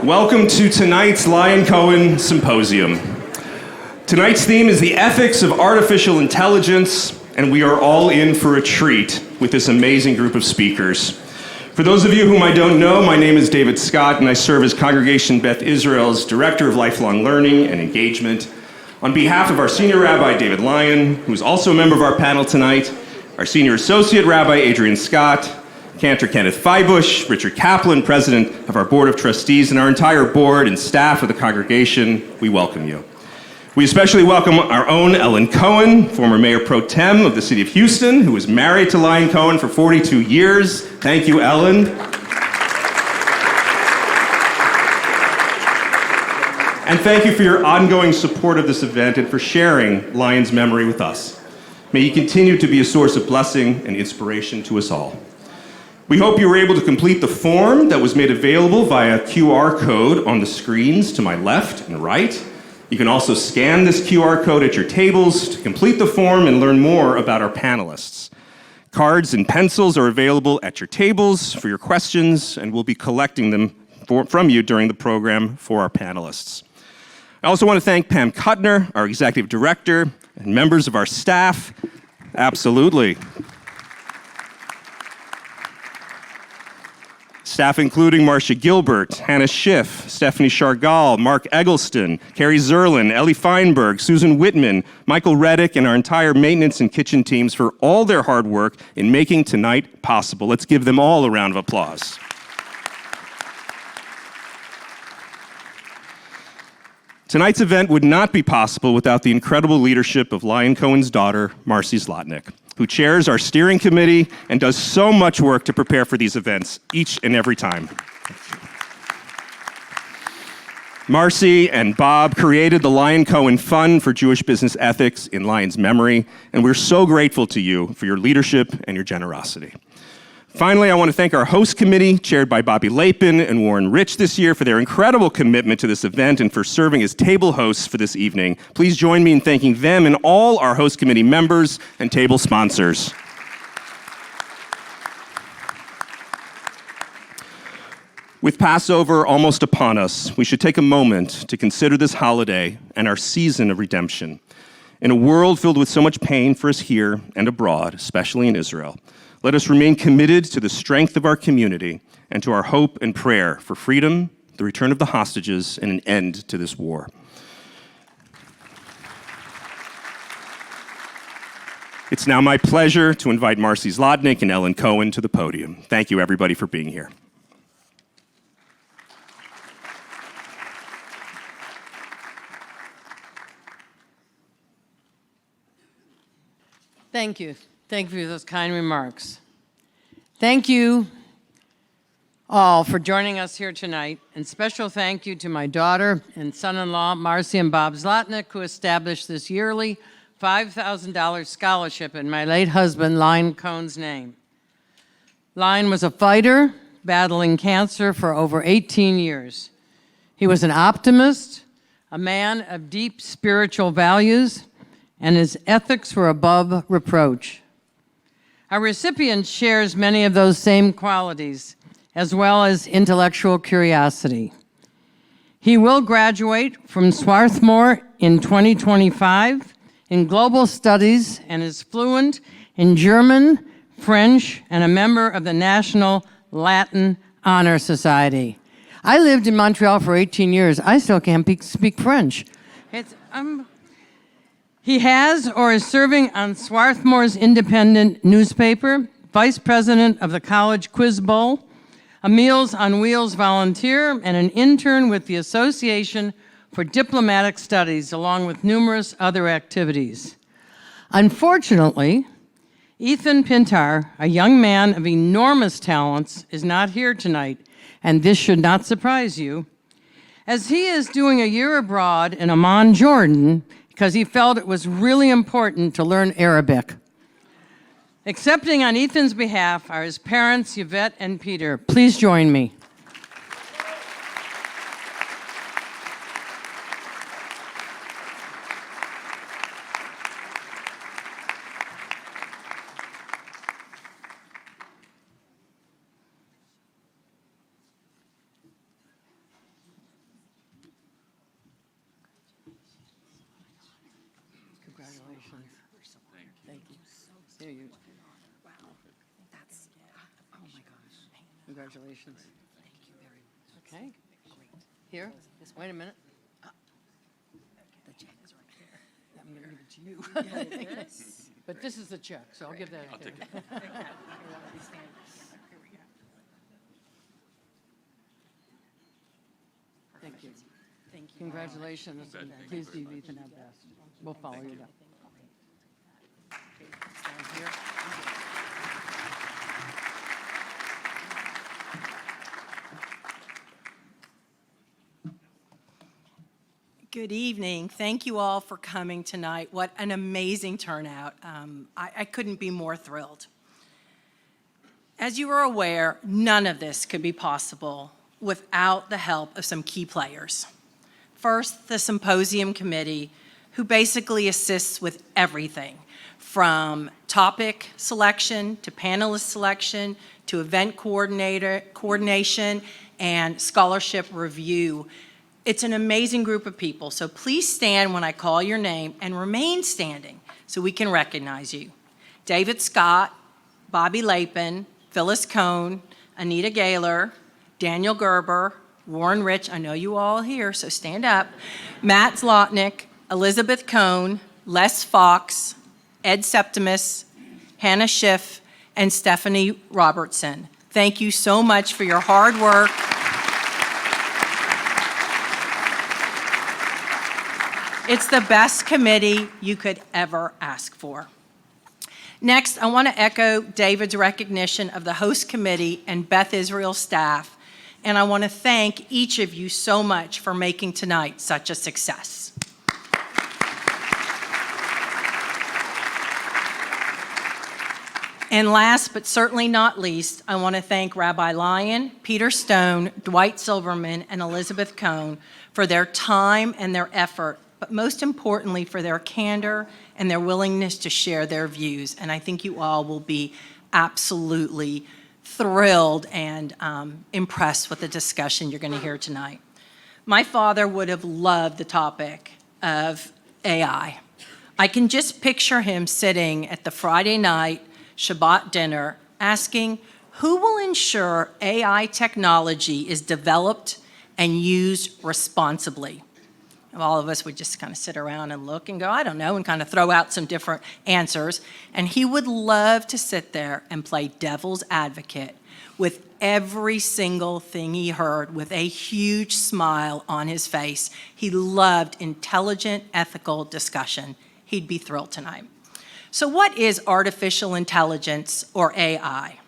Welcome to tonight's Lyon Cohen Symposium. Tonight's theme is the ethics of artificial intelligence, and we are all in for a treat with this amazing group of speakers. For those of you whom I don't know, my name is David Scott, and I serve as Congregation Beth Israel's Director of Lifelong Learning and Engagement. On behalf of our Senior Rabbi, David Lyon, who is also a member of our panel tonight, our Senior Associate Rabbi, Adrian Scott, Cantor Kenneth Feibush, Richard Kaplan, President of our Board of Trustees, and our entire board and staff of the congregation, we welcome you. We especially welcome our own Ellen Cohen, former Mayor Pro Tem of the City of Houston, who was married to Lyon Cohen for 42 years. Thank you, Ellen. And thank you for your ongoing support of this event and for sharing Lyon's memory with us. May he continue to be a source of blessing and inspiration to us all. We hope you were able to complete the form that was made available via QR code on the screens to my left and right. You can also scan this QR code at your tables to complete the form and learn more about our panelists. Cards and pencils are available at your tables for your questions, and we'll be collecting them from you during the program for our panelists. I also want to thank Pam Kuttner, our executive director, and members of our staff. Absolutely. Staff including Marcia Gilbert, Hannah Schiff, Stephanie Shargal, Mark Eggleston, Carrie Zerlin, Ellie Feinberg, Susan Whitman, Michael Reddick, and our entire maintenance and kitchen teams for all their hard work in making tonight possible. Let's give them all a round of applause. Tonight's event would not be possible without the incredible leadership of Lyon Cohen's daughter, Marcy Zlotnick, who chairs our steering committee and does so much work to prepare for these events each and every time. Marcy and Bob created the Lyon Cohen Fund for Jewish Business Ethics in Lyon's memory, and we're so grateful to you for your leadership and your generosity. Finally, I want to thank our host committee, chaired by Bobby Lapin and Warren Rich this year, for their incredible commitment to this event and for serving as table hosts for this evening. Please join me in thanking them and all our host committee members and table sponsors. With Passover almost upon us, we should take a moment to consider this holiday and our season of redemption. In a world filled with so much pain for us here and abroad, especially in Israel, let us remain committed to the strength of our community and to our hope and prayer for freedom, the return of the hostages, and an end to this war. It's now my pleasure to invite Marcy Zlotnick and Ellen Cohen to the podium. Thank you, everybody, for being here. Thank you. Thank you for those kind remarks. Thank you all for joining us here tonight, and special thank you to my daughter and son-in-law, Marcy and Bob Zlotnick, who established this yearly $5,000 scholarship in my late husband, Lyon Cohen's name. Lyon was a fighter battling cancer for over 18 years. He was an optimist, a man of deep spiritual values, and his ethics were above reproach. Our recipient shares many of those same qualities, as well as intellectual curiosity. He will graduate from Swarthmore in 2025 in global studies and is fluent in German, French, and a member of the National Latin Honor Society. I lived in Montreal for 18 years. I still can't speak French. He has or is serving on Swarthmore's independent newspaper, vice president of the College Quiz Bowl, a Meals on Wheels volunteer, and an intern with the Association for Diplomatic Studies, along with numerous other activities. Unfortunately, Ethan Pintar, a young man of enormous talents, is not here tonight, and this should not surprise you, as he is doing a year abroad in Amman, Jordan, because he felt it was really important to learn Arabic. Accepting on Ethan's behalf are his parents, Yvette and Peter. Please join me. Congratulations. Thank you. Here you. Wow. That's, oh my gosh. Congratulations. Thank you very much. Okay. Great. Here. Wait a minute. The check is right there. I'm going to give it to you. Yes. But this is the check, so I'll give that. I'll take it. Okay. Here, let me stand together. Here we go. Thank you. Thank you. Congratulations. and Thank you Please very do Ethan our best. We'll follow you down. Stand here. Good evening. Thank you all for coming tonight. What an amazing turnout. I couldn't be more thrilled. As you are aware, none of this could be possible without the help of some key players. First, the Symposium Committee, who basically assists with everything from topic selection to panelist selection to event coordination and scholarship review. It's an amazing group of people, so please stand when I call your name and remain standing so we can recognize you. David Scott, Bobby Lapin, Phyllis Cohen, Anita Gaylor, Daniel Gerber, Warren Rich, I know you all here, so stand up, Matt Zlotnick, Elizabeth Cohn, Les Fox, Ed Septimus, Hannah Schiff, and Stephanie Robertson. Thank you so much for your hard work. It's the best committee you could ever ask for. Next, I want to echo David's recognition of the host committee and Beth Israel staff, and I want to thank each of you so much for making tonight such a success. And last but certainly not least, I want to thank Rabbi Lyon, Peter Stone, Dwight Silverman, and Elizabeth Cohn for their time and their effort, but most importantly for their candor and their willingness to share their views. And I think you all will be absolutely thrilled and impressed with the discussion you're going to hear tonight. My father would have loved the topic of AI. I can just picture him sitting at the Friday night Shabbat dinner asking, who will ensure AI technology is developed and used responsibly? All of us would just kind of sit around and look and go, I don't know, and kind of throw out some different answers. And he would love to sit there and play devil's advocate with every single thing he heard with a huge smile on his face. He loved intelligent, ethical discussion. He'd be thrilled tonight. So what is artificial intelligence, or AI?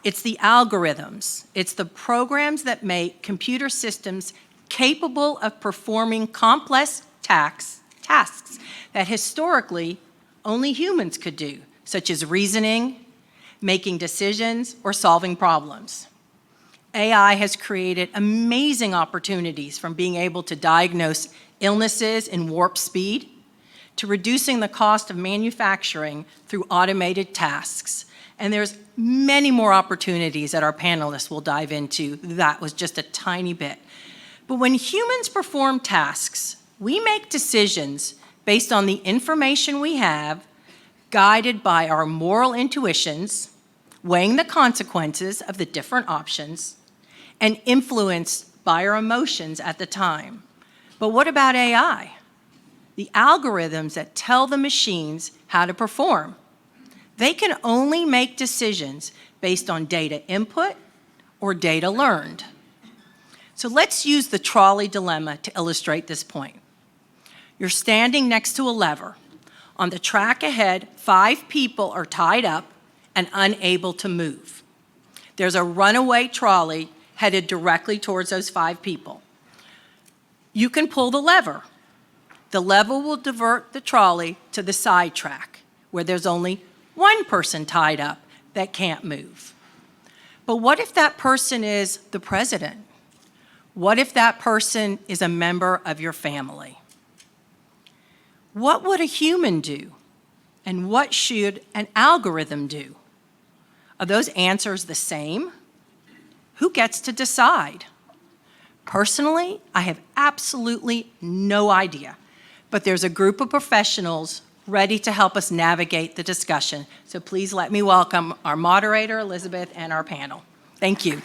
It's the algorithms. It's the programs that make computer systems capable of performing complex tasks that historically only humans could do, such as reasoning, making decisions, or solving problems. AI has created amazing opportunities, from being able to diagnose illnesses in warp speed to reducing the cost of manufacturing through automated tasks. And there's many more opportunities that our panelists will dive into. That was just a tiny bit. But when humans perform tasks, we make decisions based on the information we have, guided by our moral intuitions, weighing the consequences of the different options, and influenced by our emotions at the time. But what about AI? The algorithms that tell the machines how to perform. They can only make decisions based on data input or data learned. So let's use the trolley dilemma to illustrate this point. You're standing next to a lever. On the track ahead, 5 people are tied up and unable to move. There's a runaway trolley headed directly towards those 5 people. You can pull the lever. The lever will divert the trolley to the side track, where there's only 1 person tied up that can't move. But what if that person is the president? What if that person is a member of your family? What would a human do? And what should an algorithm do? Are those answers the same? Who gets to decide? Personally, I have absolutely no idea, but there's a group of professionals ready to help us navigate the discussion. So please let me welcome our moderator, Elizabeth, and our panel. Thank you.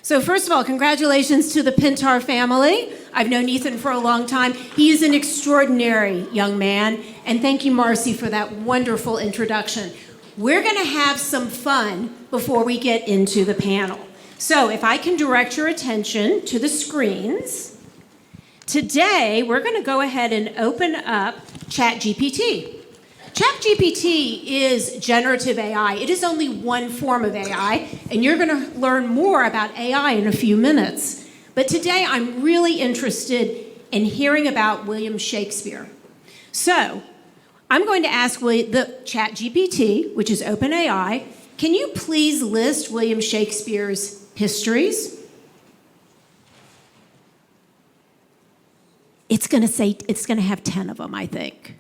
So first of all, congratulations to the Pintar family. I've known Ethan for a long time. He is an extraordinary young man. And thank you, Marcy, for that wonderful introduction. We're going to have some fun before we get into the panel. So if I can direct your attention to the screens. Today, we're going to go ahead and open up ChatGPT. ChatGPT is generative AI. It is only one form of AI, and you're going to learn more about AI in a few minutes. But today, I'm really interested in hearing about William Shakespeare. So I'm going to ask the ChatGPT, which is OpenAI, can you please list William Shakespeare's histories? It's going to have 10 of them, I think.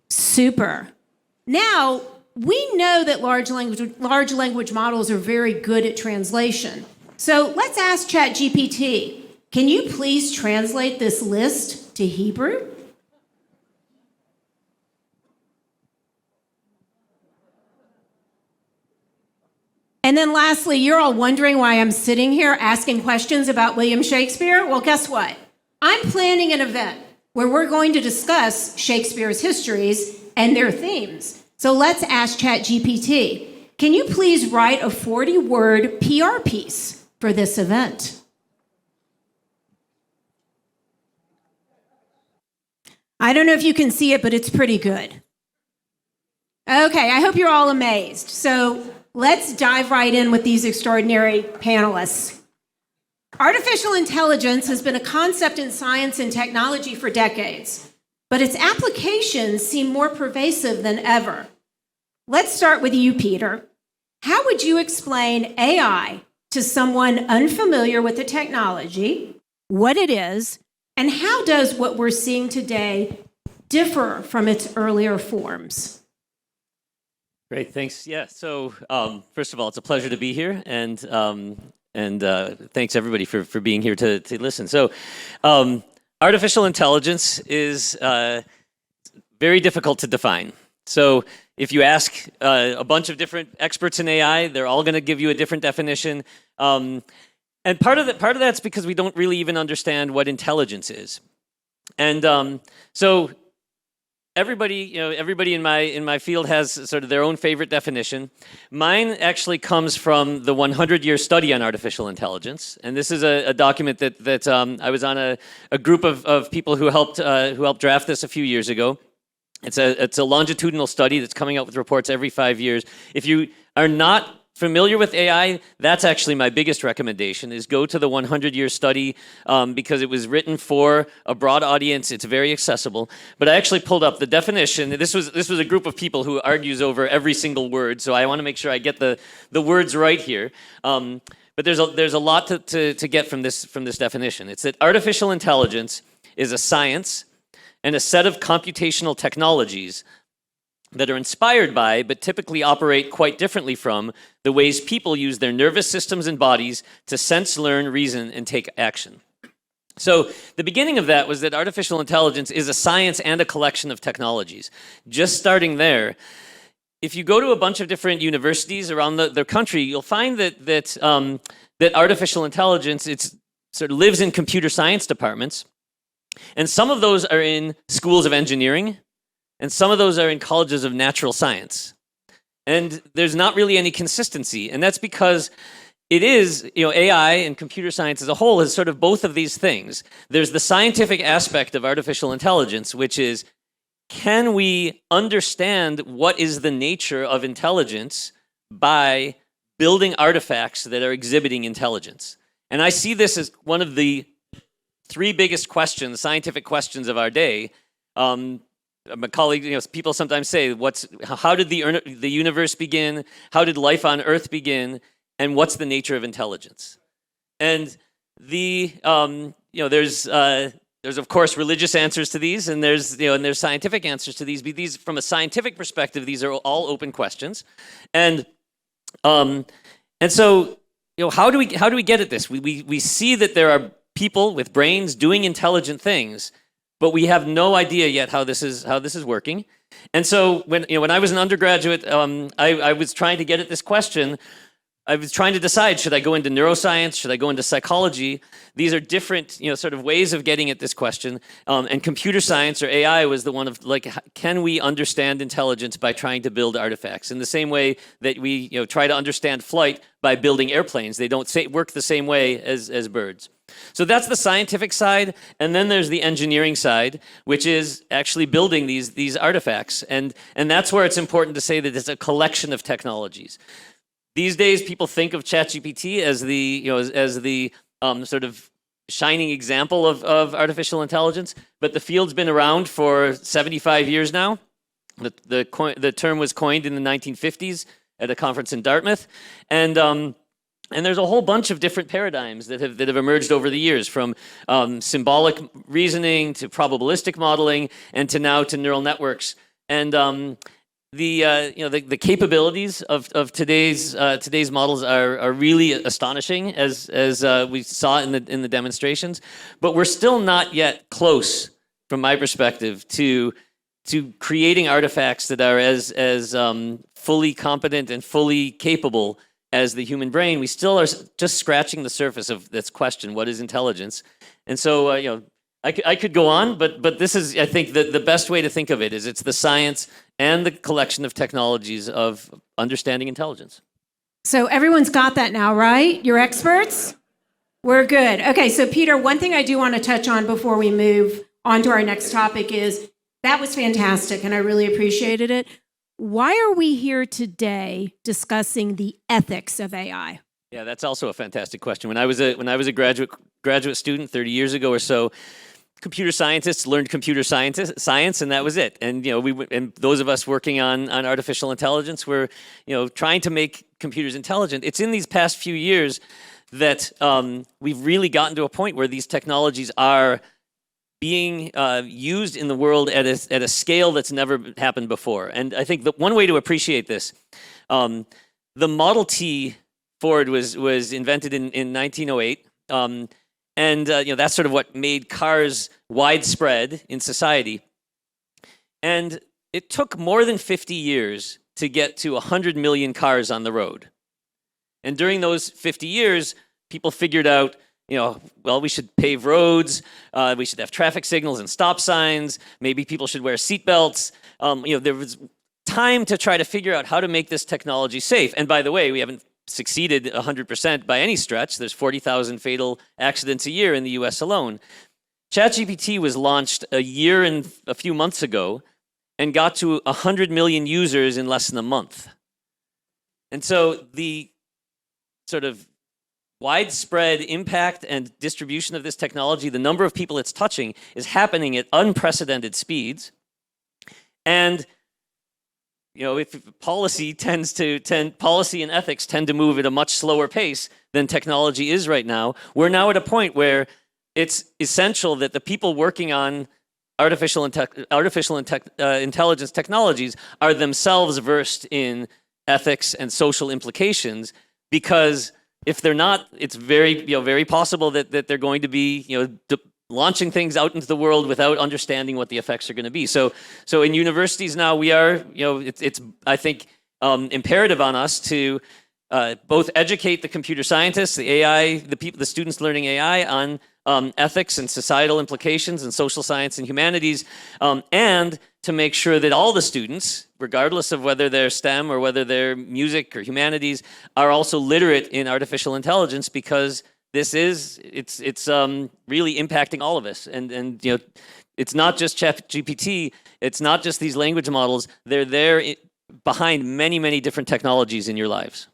Super. Now, we know that large language models are very good at translation. So let's ask ChatGPT, can you please translate this list to Hebrew? And then lastly, you're all wondering why I'm sitting here asking questions about William Shakespeare? Well, guess what? I'm planning an event where we're going to discuss Shakespeare's histories and their themes. So let's ask ChatGPT, can you please write a 40-word PR piece for this event? I don't know if you can see it, but it's pretty good. Okay, I hope you're all amazed. So let's dive right in with these extraordinary panelists. Artificial intelligence has been a concept in science and technology for decades, but its applications seem more pervasive than ever. Let's start with you, Peter. How would you explain AI to someone unfamiliar with the technology, what it is, and how does what we're seeing today differ from its earlier forms? Great, thanks. Yeah, so first of all, it's a pleasure to be here, and thanks everybody for being here to listen. So artificial intelligence is very difficult to define. So if you ask a bunch of different experts in AI, they're all going to give you a different definition. And part of that's because we don't really even understand what intelligence is. And so everybody in my field has sort of their own favorite definition. Mine actually comes from the 100-year study on artificial intelligence, and this is a document that I was on a group of people who helped draft this a few years ago. It's a longitudinal study that's coming out with reports every 5 years. If you are not familiar with AI, that's actually my biggest recommendation, is go to the 100-year study because it was written for a broad audience. It's very accessible. But I actually pulled up the definition. This was a group of people who argues over every single word, so I want to make sure I get the words right here. But there's a lot to get from this definition. It's that artificial intelligence is a science and a set of computational technologies that are inspired by, but typically operate quite differently from, the ways people use their nervous systems and bodies to sense, learn, reason, and take action. So the beginning of that was that artificial intelligence is a science and a collection of technologies. Just starting there, if you go to a bunch of different universities around the country, you'll find that artificial intelligence sort of lives in computer science departments, and some of those are in schools of engineering, and some of those are in colleges of natural science. And there's not really any consistency. And that's because it is, AI and computer science as a whole is sort of both of these things. There's the scientific aspect of artificial intelligence, which is, can we understand what is the nature of intelligence by building artifacts that are exhibiting intelligence? And I see this as one of the three biggest questions, scientific questions of our day. My colleague, people sometimes say, how did the universe begin? How did life on Earth begin? And what's the nature of intelligence? And there's of course religious answers to these, and there's scientific answers to these. But these, from a scientific perspective, these are all open questions. And And so, how do we get at this? We see that there are people with brains doing intelligent things, but we have no idea yet how this is working. And so when I was an undergraduate, I was trying to get at this question. I was trying to decide, should I go into neuroscience? Should I go into psychology? These are different, sort of ways of getting at this question. And computer science or AI was the one of can we understand intelligence by trying to build artifacts? In the same way that we, try to understand flight by building airplanes. They don't work the same way as birds. So that's the scientific side, and then there's the engineering side, which is actually building these artifacts. And that's where it's important to say that it's a collection of technologies. These days, people think of ChatGPT as the sort of shining example of artificial intelligence, but the field's been around for 75 years now. The term was coined in the 1950s at a conference in Dartmouth, and there's a whole bunch of different paradigms that have emerged over the years, from symbolic reasoning to probabilistic modeling, and to neural networks. And the capabilities of today's models are really astonishing, as we saw in the demonstrations. But we're still not yet close, from my perspective, to creating artifacts that are as fully competent and fully capable as the human brain. We still are just scratching the surface of this question: what is intelligence? And so, I could go on, but this is, I think, the best way to think of it is it's the science and the collection of technologies of understanding intelligence. So everyone's got that now, right? You're experts? We're good. Okay, so Peter, one thing I do want to touch on before we move on to our next topic is, that was fantastic, and I really appreciated it. Why are we here today discussing the ethics of AI? Yeah, that's also a fantastic question. When I was a graduate student 30 years ago or so, computer scientists learned computer science, and that was it. And and those of us working on artificial intelligence were trying to make computers intelligent. It's in these past few years that we've really gotten to a point where these technologies are being used in the world at a scale that's never happened before. And I think that one way to appreciate this, the Model T Ford was invented in 1908. And that's sort of what made cars widespread in society. And it took more than 50 years to get to 100 million cars on the road. And during those 50 years, people figured out, we should pave roads, we should have traffic signals and stop signs, maybe people should wear seatbelts. There was time to try to figure out how to make this technology safe. And by the way, we haven't succeeded 100% by any stretch. There's 40,000 fatal accidents a year in the US alone. ChatGPT was launched a year and a few months ago and got to 100 million users in less than a month. And so the sort of widespread impact and distribution of this technology, the number of people it's touching, is happening at unprecedented speeds. And if policy and ethics tend to move at a much slower pace than technology is right now, we're now at a point where it's essential that the people working on artificial intelligence technologies are themselves versed in ethics and social implications, because if they're not, it's very possible that they're going to be launching things out into the world without understanding what the effects are going to be. So in universities now, we are, it's I think, imperative on us to both educate the computer scientists, the AI, the students learning AI on ethics and societal implications and social science and humanities, and to make sure that all the students, regardless of whether they're STEM or whether they're music or humanities, are also literate in artificial intelligence, because it's really impacting all of us. And it's not just ChatGPT, it's not just these language models. They're there behind many, many different technologies in your lives.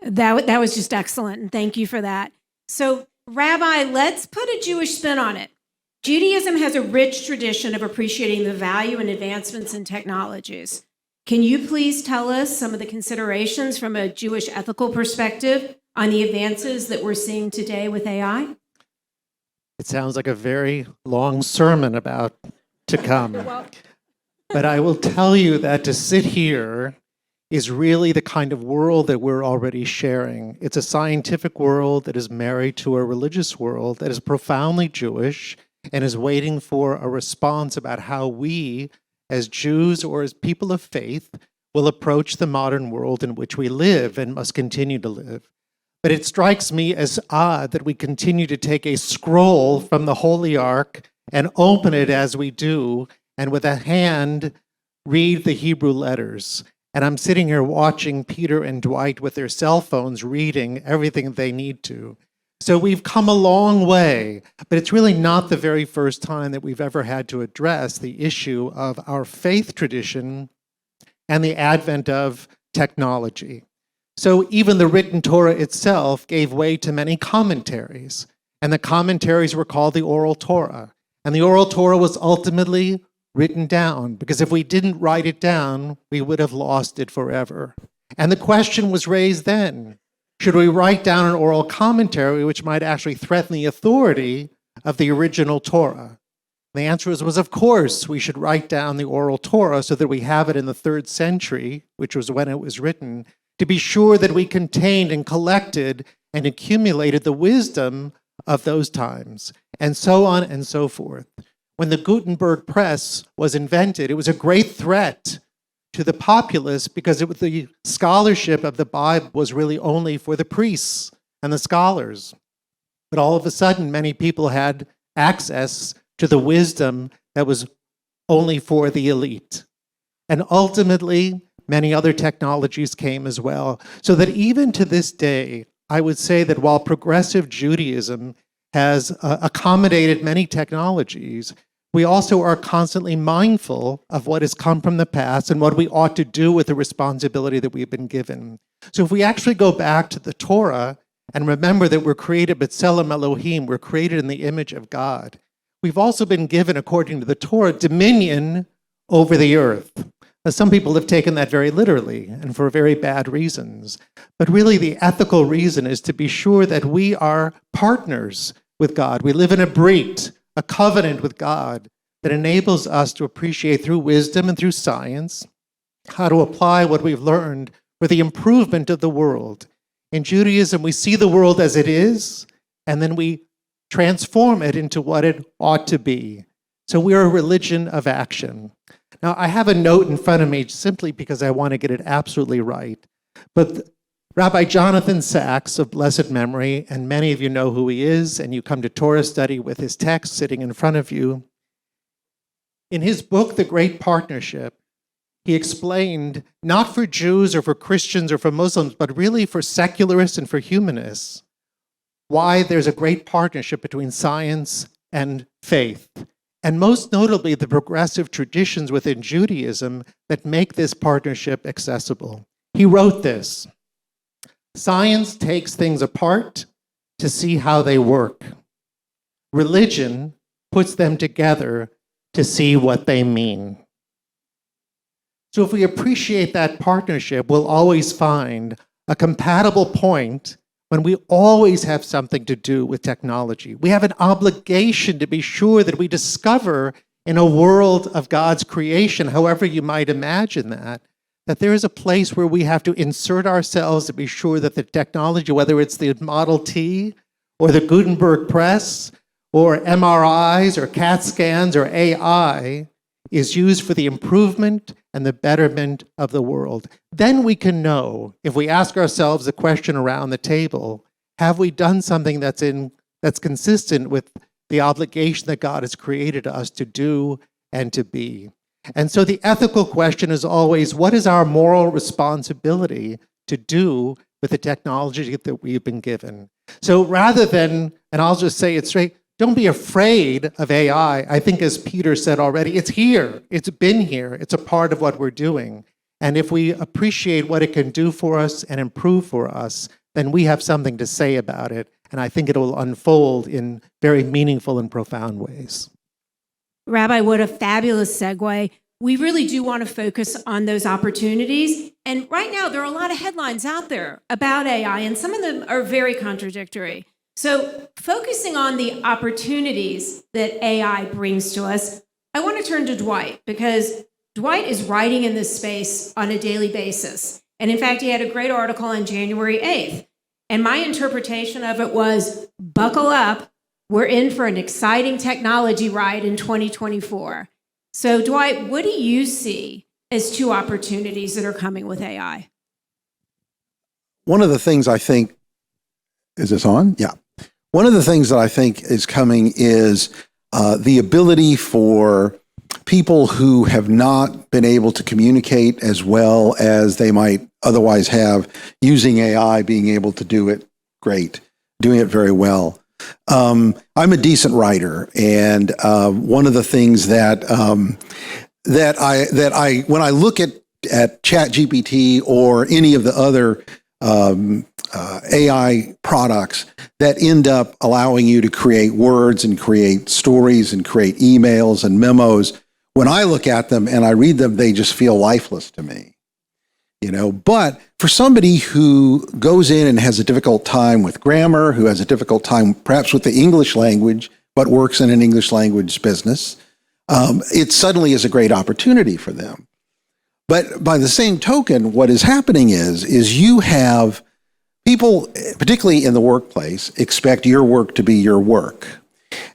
That was just excellent, and thank you for that. So, Rabbi, let's put a Jewish spin on it. Judaism has a rich tradition of appreciating the value and advancements in technologies. Can you please tell us some of the considerations from a Jewish ethical perspective on the advances that we're seeing today with AI? It sounds like a very long sermon about to come. But I will tell you that to sit here is really the kind of world that we're already sharing. It's a scientific world that is married to a religious world that is profoundly Jewish and is waiting for a response about how we, as Jews or as people of faith, will approach the modern world in which we live and must continue to live. But it strikes me as odd that we continue to take a scroll from the Holy Ark and open it as we do, and with a hand read the Hebrew letters. And I'm sitting here watching Peter and Dwight with their cell phones reading everything they need to. So we've come a long way, but it's really not the very first time that we've ever had to address the issue of our faith tradition and the advent of technology. So even the written Torah itself gave way to many commentaries, and the commentaries were called the oral Torah. And the oral Torah was ultimately written down, because if we didn't write it down, we would have lost it forever. And the question was raised then, should we write down an oral commentary which might actually threaten the authority of the original Torah? The answer was of course, we should write down the oral Torah so that we have it in the 3rd century, which was when it was written, to be sure that we contained and collected and accumulated the wisdom of those times, and so on and so forth. When the Gutenberg press was invented, it was a great threat to the populace because the scholarship of the Bible was really only for the priests and the scholars. But all of a sudden, many people had access to the wisdom that was only for the elite. And ultimately, many other technologies came as well. So that even to this day, I would say that while progressive Judaism has accommodated many technologies, we also are constantly mindful of what has come from the past and what we ought to do with the responsibility that we've been given. So if we actually go back to the Torah and remember that we're created b'tselem Elohim, we're created in the image of God, we've also been given, according to the Torah, dominion over the earth. Now, some people have taken that very literally and for very bad reasons. But really the ethical reason is to be sure that we are partners with God. We live in a brit, a covenant with God that enables us to appreciate through wisdom and through science how to apply what we've learned for the improvement of the world. In Judaism, we see the world as it is, and then we transform it into what it ought to be. So we are a religion of action. Now, I have a note in front of me simply because I want to get it absolutely right. But Rabbi Jonathan Sachs of blessed memory, and many of you know who he is, and you come to Torah study with his text sitting in front of you. In his book, The Great Partnership, he explained, not for Jews or for Christians or for Muslims, but really for secularists and for humanists, why there's a great partnership between science and faith. And most notably, the progressive traditions within Judaism that make this partnership accessible. He wrote this: science takes things apart to see how they work. Religion puts them together to see what they mean. So if we appreciate that partnership, we'll always find a compatible point when we always have something to do with technology. We have an obligation to be sure that we discover in a world of God's creation, however you might imagine that there is a place where we have to insert ourselves to be sure that the technology, whether it's the Model T or the Gutenberg press or MRIs or CAT scans or AI, is used for the improvement and the betterment of the world. Then we can know, if we ask ourselves the question around the table, have we done something that's consistent with the obligation that God has created us to do and to be? And so the ethical question is always, what is our moral responsibility to do with the technology that we've been given? So rather than, and I'll just say it straight, don't be afraid of AI. I think, as Peter said already, it's here. It's been here. It's a part of what we're doing. And if we appreciate what it can do for us and improve for us, then we have something to say about it. And I think it will unfold in very meaningful and profound ways. Rabbi, what a fabulous segue. We really do want to focus on those opportunities. And right now, there are a lot of headlines out there about AI, and some of them are very contradictory. So focusing on the opportunities that AI brings to us, I want to turn to Dwight, because Dwight is writing in this space on a daily basis. And in fact, he had a great article on January 8th. And my interpretation of it was, buckle up, we're in for an exciting technology ride in 2024. So Dwight, what do you see as two opportunities that are coming with AI? One of the things I think, is this on? Yeah. One of the things that I think is coming is the ability for people who have not been able to communicate as well as they might otherwise have, using AI, being able to do it great, doing it very well. I'm a decent writer, and one of the things that I when I look at ChatGPT or any of the other AI products that end up allowing you to create words and create stories and create emails and memos, when I look at them and I read them, they just feel lifeless to me. But for somebody who goes in and has a difficult time with grammar, who has a difficult time perhaps with the English language, but works in an English language business, it suddenly is a great opportunity for them. But by the same token, what is happening is you have people, particularly in the workplace, expect your work to be your work.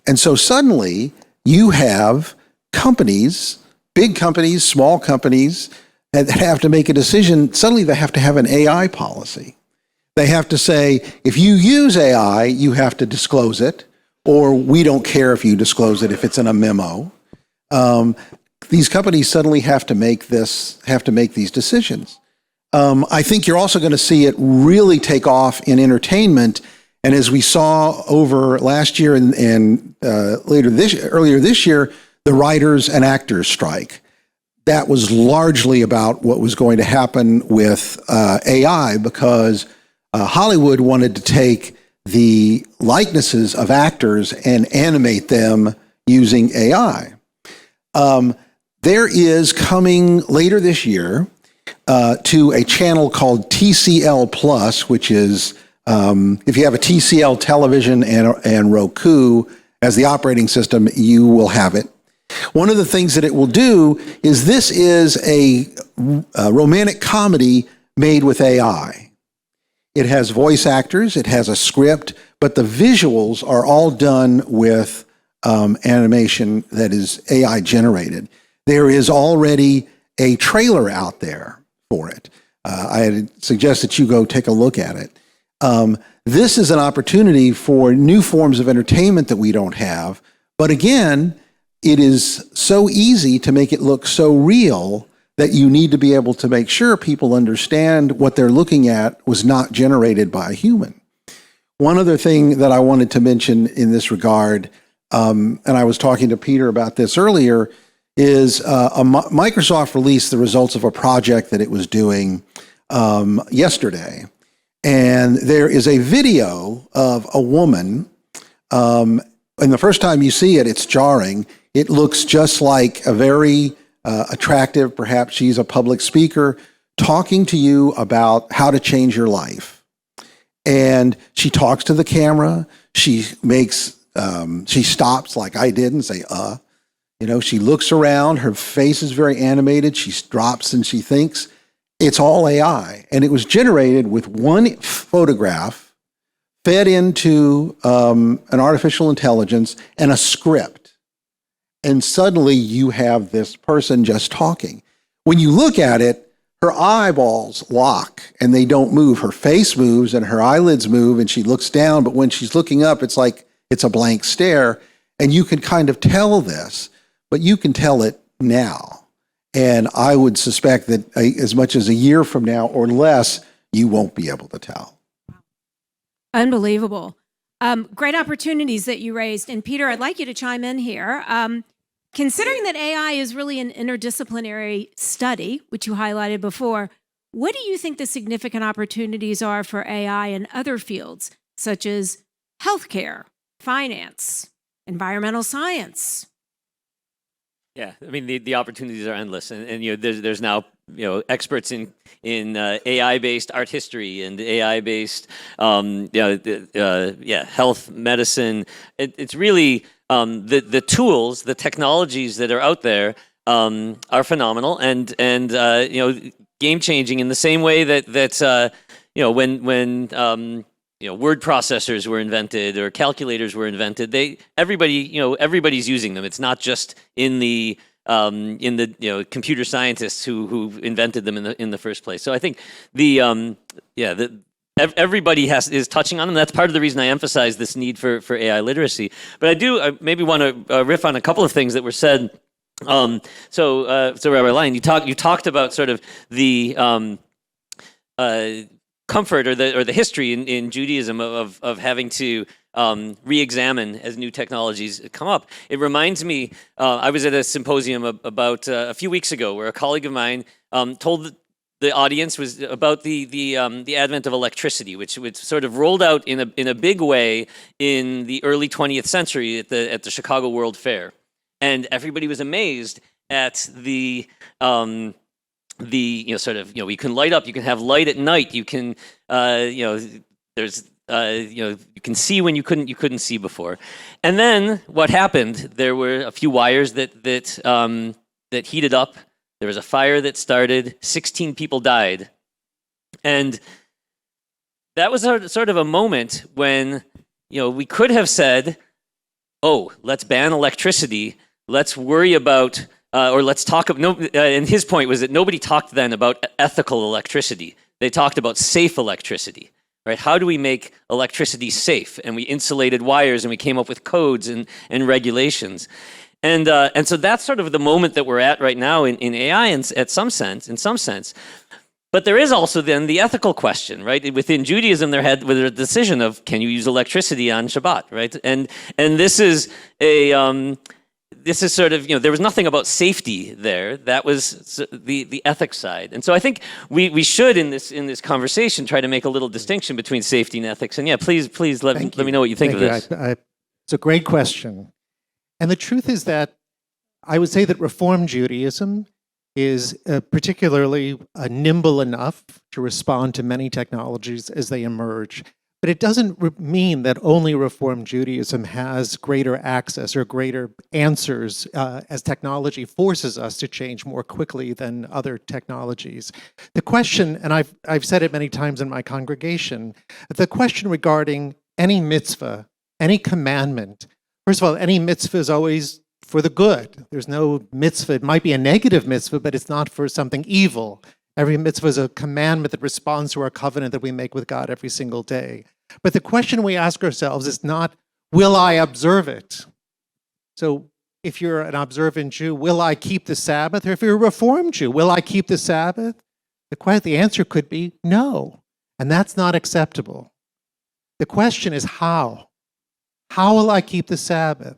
And so suddenly you have companies, big companies, small companies, that have to make a decision. Suddenly they have to have an AI policy. They have to say, if you use AI, you have to disclose it, or we don't care if you disclose it if it's in a memo. These companies suddenly have to make these decisions. I think you're also going to see it really take off in entertainment. And as we saw over last year and earlier this year, the writers and actors strike. That was largely about what was going to happen with AI, because Hollywood wanted to take the likenesses of actors and animate them using AI. There is coming later this year to a channel called TCL Plus, which is, if you have a TCL television and Roku as the operating system, you will have it. One of the things that it will do is this is a romantic comedy made with AI. It has voice actors, it has a script, but the visuals are all done with animation that is AI generated. There is already a trailer out there for it. I suggest that you go take a look at it. This is an opportunity for new forms of entertainment that we don't have. But again, it is so easy to make it look so real that you need to be able to make sure people understand what they're looking at was not generated by a human. One other thing that I wanted to mention in this regard, and I was talking to Peter about this earlier, is Microsoft released the results of a project that it was doing yesterday. And there is a video of a woman, and the first time you see it, it's jarring. It looks just like a very attractive, perhaps she's a public speaker, talking to you about how to change your life. And she talks to the camera. She stops like I did and say, she looks around. Her face is very animated. She drops and she thinks. It's all AI. And it was generated with one photograph fed into an artificial intelligence and a script. And suddenly you have this person just talking. When you look at it, her eyeballs lock and they don't move. Her face moves and her eyelids move and she looks down. But when she's looking up, it's like it's a blank stare. And you can kind of tell this, but you can tell it now. And I would suspect that as much as a year from now or less, you won't be able to tell. Unbelievable. Great opportunities that you raised. And Peter, I'd like you to chime in here. Considering that AI is really an interdisciplinary study, which you highlighted before, what do you think the significant opportunities are for AI in other fields, such as healthcare, finance, environmental science? Yeah, I mean the opportunities are endless, and there's now experts in AI-based art history and AI-based health medicine. It's really the tools, the technologies that are out there are phenomenal and game changing in the same way that when word processors were invented or calculators were invented, everybody's using them. It's not just in the computer scientists who invented them in the first place. So I think everybody is touching on them. That's part of the reason I emphasize this need for AI literacy. But I maybe want to riff on a couple of things that were said. So Rabbi Lyon, you talked about sort of the comfort or the history in Judaism of having to re-examine as new technologies come up. It reminds me, I was at a symposium about a few weeks ago where a colleague of mine told the audience was about the advent of electricity, which sort of rolled out in a big way in the early 20th century at the Chicago World Fair. And everybody was amazed at you can light up, you can have light at night, you can you can see when you couldn't see before. And then what happened? There were a few wires that heated up. There was a fire that started. 16 people died, and that was sort of a moment when we could have said, "Oh, let's ban electricity. Let's worry about." Or let's talk. And his point was that nobody talked then about ethical electricity. They talked about safe electricity, right? How do we make electricity safe? And we insulated wires, and we came up with codes and regulations. And so that's sort of the moment that we're at right now in AI, in some sense. But there is also then the ethical question, right? Within Judaism, there was a decision of, can you use electricity on Shabbat, right? And this is sort of, there was nothing about safety there. That was the ethics side. And so I think we should, in this conversation, try to make a little distinction between safety and ethics. And please let me know what you think of this. It's a great question. And the truth is that I would say that Reform Judaism is particularly nimble enough to respond to many technologies as they emerge. But it doesn't mean that only Reform Judaism has greater access or greater answers as technology forces us to change more quickly than other technologies. The question, and I've said it many times in my congregation, the question regarding any mitzvah, any commandment, first of all, any mitzvah is always for the good. There's no mitzvah. It might be a negative mitzvah, but it's not for something evil. Every mitzvah is a commandment that responds to our covenant that we make with God every single day. But the question we ask ourselves is not, will I observe it? So if you're an observant Jew, will I keep the Sabbath? Or if you're a Reformed Jew, will I keep the Sabbath? The answer could be no, and that's not acceptable. The question is how? How will I keep the Sabbath?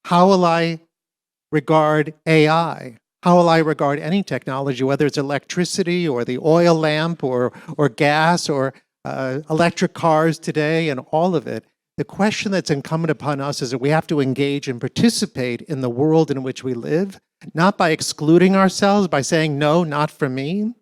How will I regard AI? How will I regard any technology, whether it's electricity or the oil lamp or gas or electric cars today and all of it? The question that's incumbent upon us is that we have to engage and participate in the world in which we live, not by excluding ourselves, by saying, no, not for me,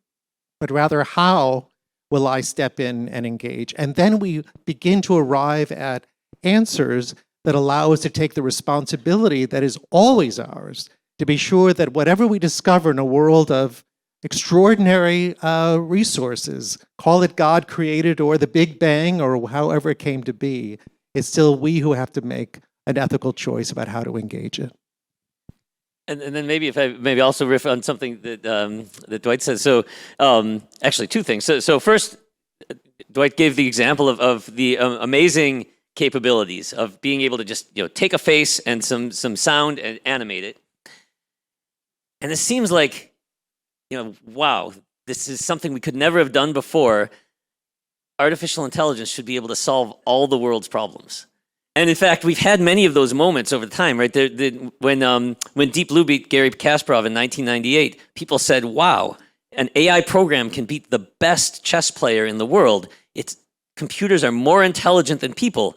but rather how will I step in and engage? And then we begin to arrive at answers that allow us to take the responsibility that is always ours, to be sure that whatever we discover in a world of extraordinary resources, call it God created or the Big Bang or however it came to be, it's still we who have to make an ethical choice about how to engage it. And then maybe maybe also riff on something that Dwight says. So actually two things. So first, Dwight gave the example of the amazing capabilities of being able to just take a face and some sound and animate it. And it seems like, wow, this is something we could never have done before. Artificial intelligence should be able to solve all the world's problems. And in fact, we've had many of those moments over time, right? When Deep Blue beat Garry Kasparov in 1998, people said, wow, an AI program can beat the best chess player in the world. Computers are more intelligent than people.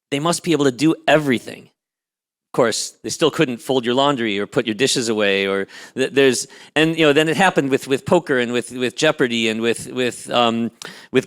They must be able to do everything. Of course, they still couldn't fold your laundry or put your dishes away. Then it happened with poker and with Jeopardy and with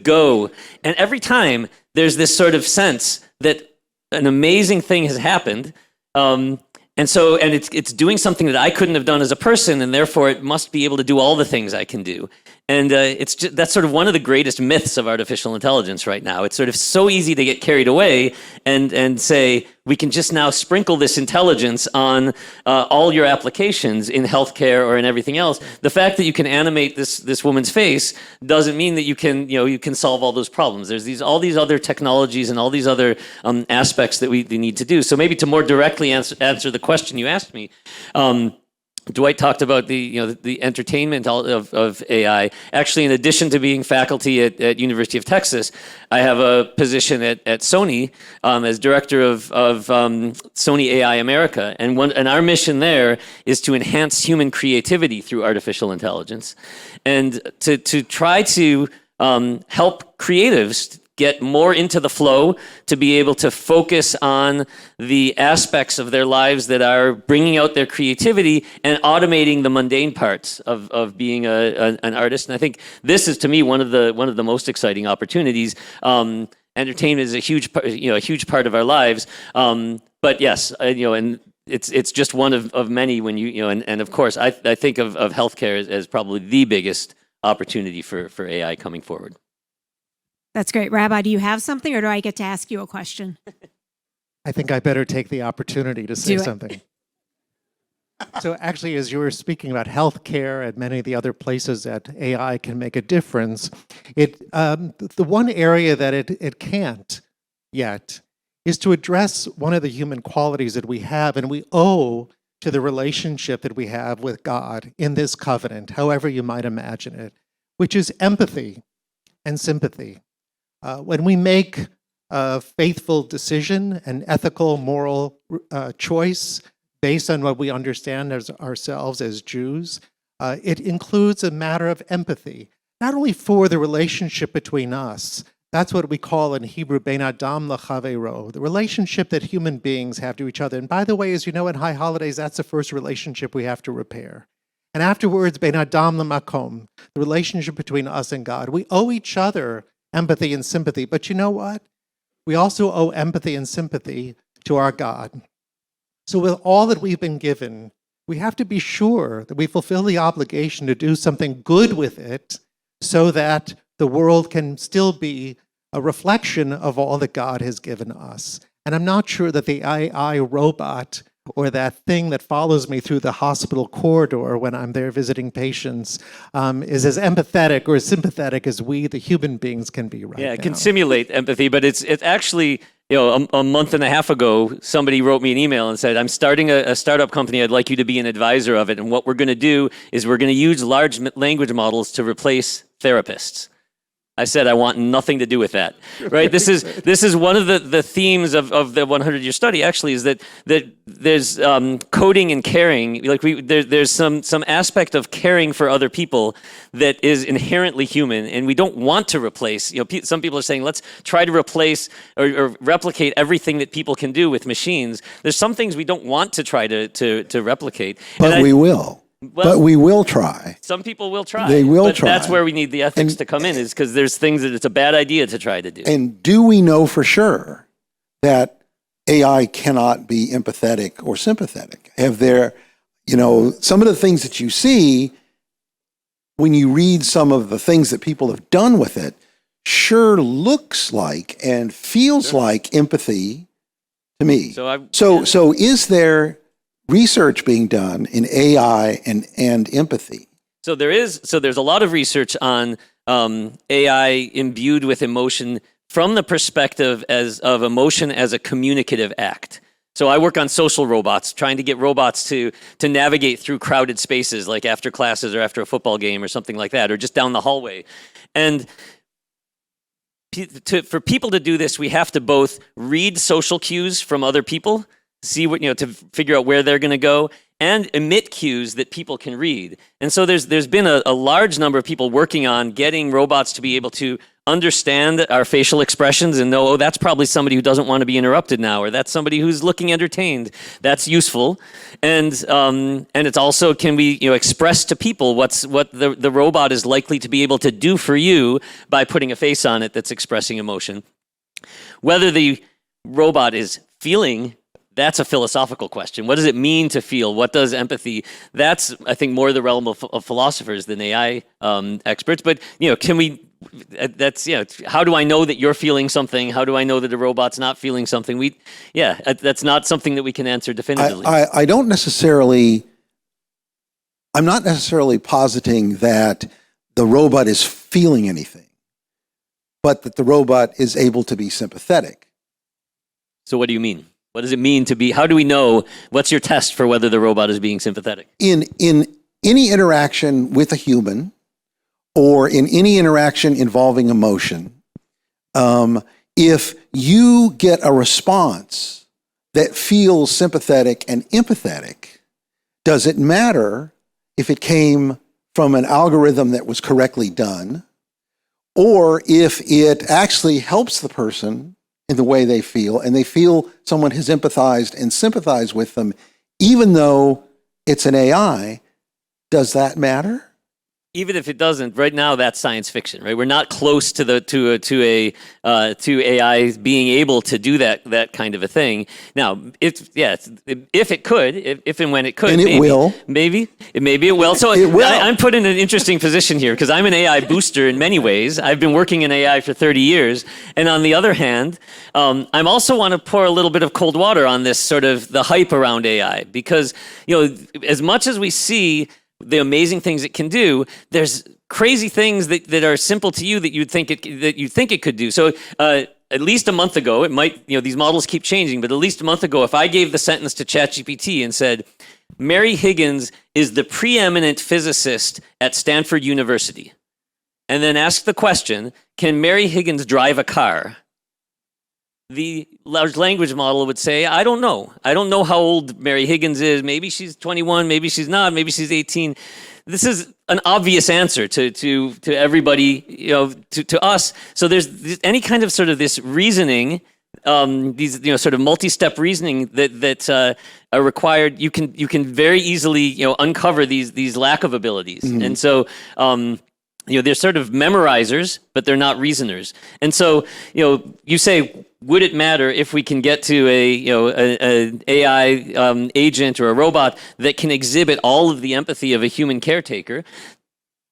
Go. And every time there's this sort of sense that an amazing thing has happened, and And so, and it's doing something that I couldn't have done as a person, and therefore it must be able to do all the things I can do. And that's sort of one of the greatest myths of artificial intelligence right now. It's sort of so easy to get carried away and say, we can just now sprinkle this intelligence on all your applications in healthcare or in everything else. The fact that you can animate this woman's face doesn't mean that you can solve all those problems. There's all these other technologies and all these other aspects that we need to do. So maybe to more directly answer the question you asked me, Dwight talked about the entertainment of AI. Actually, in addition to being faculty at University of Texas, I have a position at Sony as director of Sony AI America, and our mission there is to enhance human creativity through artificial intelligence, and to try to help creatives get more into the flow, to be able to focus on the aspects of their lives that are bringing out their creativity and automating the mundane parts of being an artist. And I think this is, to me, one of the most exciting opportunities. Entertainment is a huge part of our lives. But yes, and it's just one of many when and of course I think of healthcare as probably the biggest opportunity for AI coming forward. That's great. Rabbi, do you have something, or do I get to ask you a question? I think I better take the opportunity to say Do it. something. So actually, as you were speaking about healthcare and many of the other places that AI can make a difference, the one area that it can't yet is to address one of the human qualities that we have and we owe to the relationship that we have with God in this covenant, however you might imagine it, which is empathy and sympathy. When we make a faithful decision, an ethical, moral choice based on what we understand as ourselves as Jews, it includes a matter of empathy, not only for the relationship between us. That's what we call in Hebrew, ben adam l'chavero, the relationship that human beings have to each other. And by the way, as you know, in high holidays, that's the first relationship we have to repair. And afterwards, ben adam l'makom, the relationship between us and God. We owe each other empathy and sympathy. But you know what? We also owe empathy and sympathy to our God. So with all that we've been given, we have to be sure that we fulfill the obligation to do something good with it so that the world can still be a reflection of all that God has given us. And I'm not sure that the AI robot or that thing that follows me through the hospital corridor when I'm there visiting patients is as empathetic or as sympathetic as we, the human beings, can be right now. Yeah, it can simulate empathy, but it's actually, a month and a half ago, somebody wrote me an email and said, I'm starting a startup company. I'd like you to be an advisor of it. And what we're going to do is we're going to use large language models to replace therapists. I said, I want nothing to do with that, right? This is one of the themes of the 100-year study, actually, is that there's coding and caring. Like there's some aspect of caring for other people that is inherently human, and we don't want to replace. Some people are saying, let's try to replace or replicate everything that people can do with machines. There's some things we don't want to try to replicate. But we will. But we will try. Some people will try. They will try. That's where we need the ethics to come in, is because there's things that it's a bad idea to try to do. And do we know for sure that AI cannot be empathetic or sympathetic? Have there, some of the things that you see when you read some of the things that people have done with it, sure looks like and feels like empathy to me. So is there research being done in AI and empathy? So there's a lot of research on AI imbued with emotion from the perspective of emotion as a communicative act. So I work on social robots, trying to get robots to navigate through crowded spaces, like after classes or after a football game or something like that, or just down the hallway. And for people to do this, we have to both read social cues from other people, see what, to figure out where they're going to go, and emit cues that people can read. And so there's been a large number of people working on getting robots to be able to understand our facial expressions and know, that's probably somebody who doesn't want to be interrupted now, or that's somebody who's looking entertained. That's useful. And it's also, can we express to people what the robot is likely to be able to do for you by putting a face on it that's expressing emotion. Whether the robot is feeling that's a philosophical question. What does it mean to feel? What does empathy? That's, I think, more the realm of philosophers than AI experts. But can we? That's how do I know that you're feeling something? How do I know that a robot's not feeling something? That's not something that we can answer definitively. I don't necessarily. I'm not necessarily positing that the robot is feeling anything, but that the robot is able to be sympathetic. So what do you mean? What does it mean to be? How do we know? What's your test for whether the robot is being sympathetic? In any interaction with a human, or in any interaction involving emotion, if you get a response that feels sympathetic and empathetic, does it matter if it came from an algorithm that was correctly done, or if it actually helps the person in the way they feel, and they feel someone has empathized and sympathized with them, even though it's an AI, does that matter? Even if it doesn't, right now that's science fiction, right? We're not close to AI being able to do that kind of a thing. Now, if it could, if and when it could, and it will, maybe it will. So it will. I'm put in an interesting position here because I'm an AI booster in many ways. I've been working in AI for 30 years, and on the other hand, I'm also want to pour a little bit of cold water on this sort of the hype around AI because as much as we see the amazing things it can do, there's crazy things that are simple to you that you think it could do. So at least a month ago, it might, these models keep changing, but at least a month ago, if I gave the sentence to ChatGPT and said, Mary Higgins is the preeminent physicist at Stanford University, and then asked the question, can Mary Higgins drive a car? The large language model would say, I don't know. I don't know how old Mary Higgins is. Maybe she's 21, maybe she's not, maybe she's 18. This is an obvious answer to everybody, to us. So there's any kind of sort of this reasoning, these sort of multi-step reasoning that are required. You can very easily uncover these lack of abilities, and so. They're sort of memorizers, but they're not reasoners. And so, you say, would it matter if we can get to an AI agent or a robot that can exhibit all of the empathy of a human caretaker?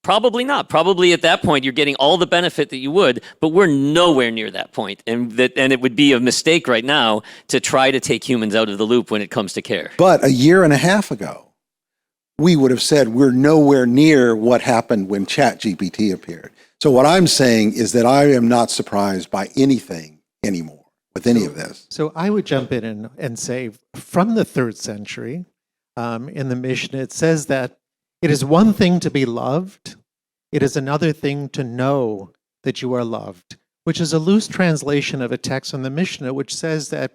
Probably not. Probably at that point, you're getting all the benefit that you would, but we're nowhere near that point. And it would be a mistake right now to try to take humans out of the loop when it comes to care. But a year and a half ago, we would have said we're nowhere near what happened when ChatGPT appeared. So what I'm saying is that I am not surprised by anything anymore with any of this. So I would jump in and say from the 3rd century, in the Mishnah, it says that it is one thing to be loved, it is another thing to know that you are loved, which is a loose translation of a text in the Mishnah, which says that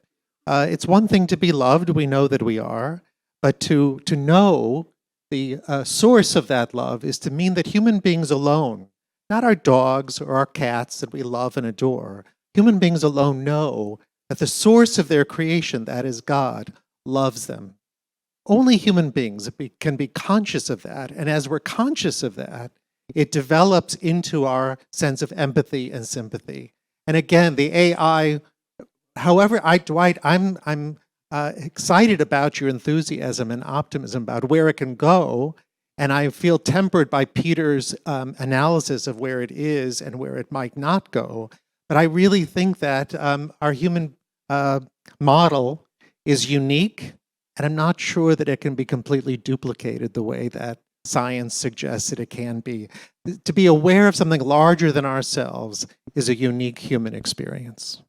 it's one thing to be loved, we know that we are, but to know the source of that love is to mean that human beings alone, not our dogs or our cats that we love and adore, human beings alone know that the source of their creation, that is God, loves them. Only human beings can be conscious of that. And as we're conscious of that, it develops into our sense of empathy and sympathy. And again, the AI, however, Dwight, I'm excited about your enthusiasm and optimism about where it can go, and I feel tempered by Peter's analysis of where it is and where it might not go. But I really think that our human model is unique, and I'm not sure that it can be completely duplicated the way that science suggests that it can be. To be aware of something larger than ourselves is a unique human experience.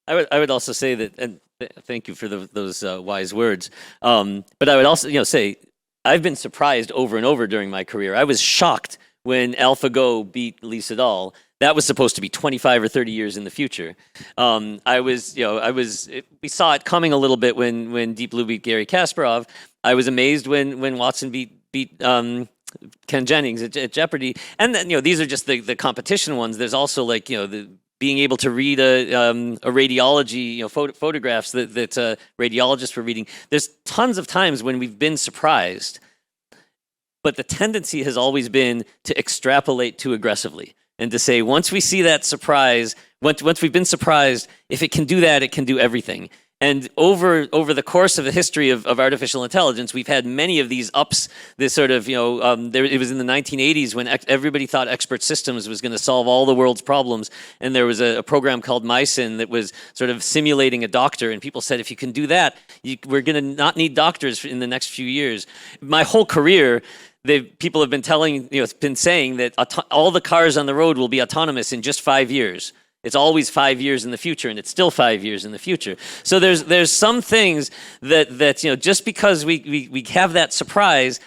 I would also say that, and thank you for those wise words. But I would also, say, I've been surprised over and over during my career. I was shocked when AlphaGo beat Lee Sedol. That was supposed to be 25 or 30 years in the future. We saw it coming a little bit when Deep Blue beat Garry Kasparov. I was amazed when Watson beat Ken Jennings at Jeopardy. And then, these are just the competition ones. There's also the being able to read a radiology, photographs that radiologists were reading. There's tons of times when we've been surprised, but the tendency has always been to extrapolate too aggressively and to say, once we see that surprise, once we've been surprised, if it can do that, it can do everything. And over the course of the history of artificial intelligence, we've had many of these ups. This sort of, it was in the 1980s when everybody thought expert systems was going to solve all the world's problems. And there was a program called MySyn that was sort of simulating a doctor. And people said, if you can do that, we're going to not need doctors in the next few years. My whole career, people have been saying that all the cars on the road will be autonomous in just 5 years. It's always 5 years in the future, and it's still 5 years in the future. So there's some things that just because we have that surprise,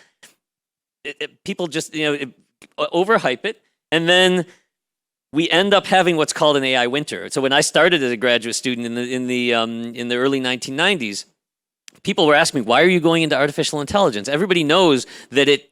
people just overhype it, and then we end up having what's called an AI winter. So when I started as a graduate student in the early 1990s, people were asking me, why are you going into artificial intelligence? Everybody knows that it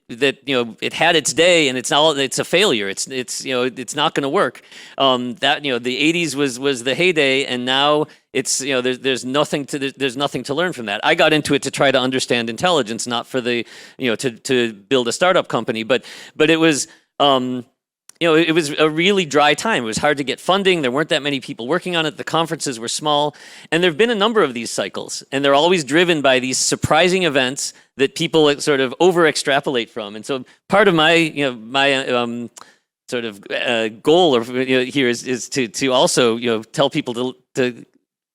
had its day and it's a failure. It's not going to work. The 80s was the heyday, and now there's nothing to learn from that. I got into it to try to understand intelligence, not for to build a startup company, but it was. It was a really dry time. It was hard to get funding. There weren't that many people working on it. The conferences were small. And there have been a number of these cycles. And they're always driven by these surprising events that people sort of over-extrapolate from. And so part of my goal here is to also tell people to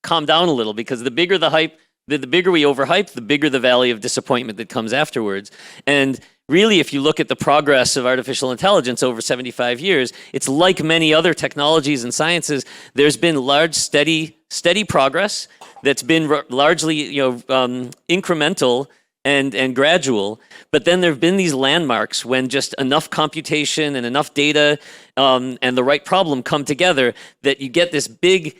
calm down a little, because the bigger the hype, the bigger we overhype, the bigger the valley of disappointment that comes afterwards. And really, if you look at the progress of artificial intelligence over 75 years, it's like many other technologies and sciences. There's been large, steady progress that's been largely, incremental and gradual. But then there have been these landmarks when just enough computation and enough data and the right problem come together that you get this big,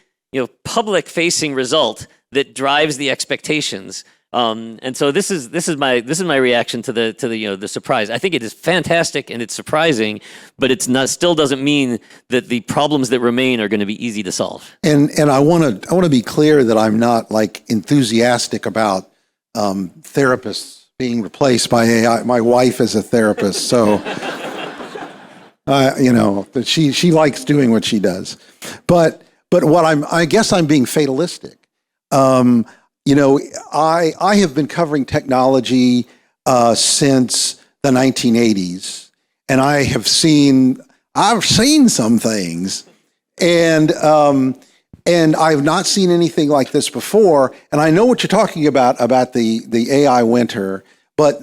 public-facing result that drives the expectations. And so this is my reaction to the surprise. I think it is fantastic and it's surprising, but still doesn't mean that the problems that remain are going to be easy to solve. And I want to be clear that I'm not enthusiastic about therapists being replaced by AI. My wife is a therapist, so she likes doing what she does. But I guess I'm being fatalistic. I have been covering technology since the 1980s, and I've seen some things, and I've not seen anything like this before. And I know what you're talking about the AI winter, but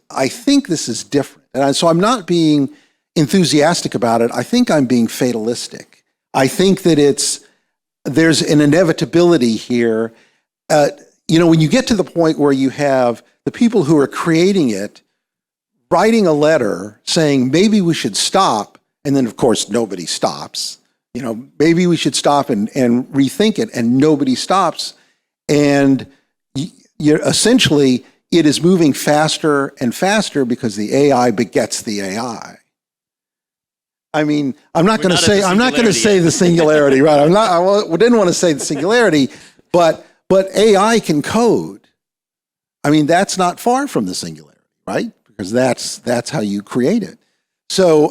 I think this is different. And so I'm not being enthusiastic about it. I think I'm being fatalistic. I think that there's an inevitability here. When you get to the point where you have the people who are creating it writing a letter saying maybe we should stop, and then of course nobody stops. Maybe we should stop and rethink it, and nobody stops. And essentially it is moving faster and faster because the AI begets the AI. I mean, I'm not going to say the singularity, right? I didn't want to say the singularity, but AI can code. I mean, that's not far from the singularity, right? Because that's how you create it. So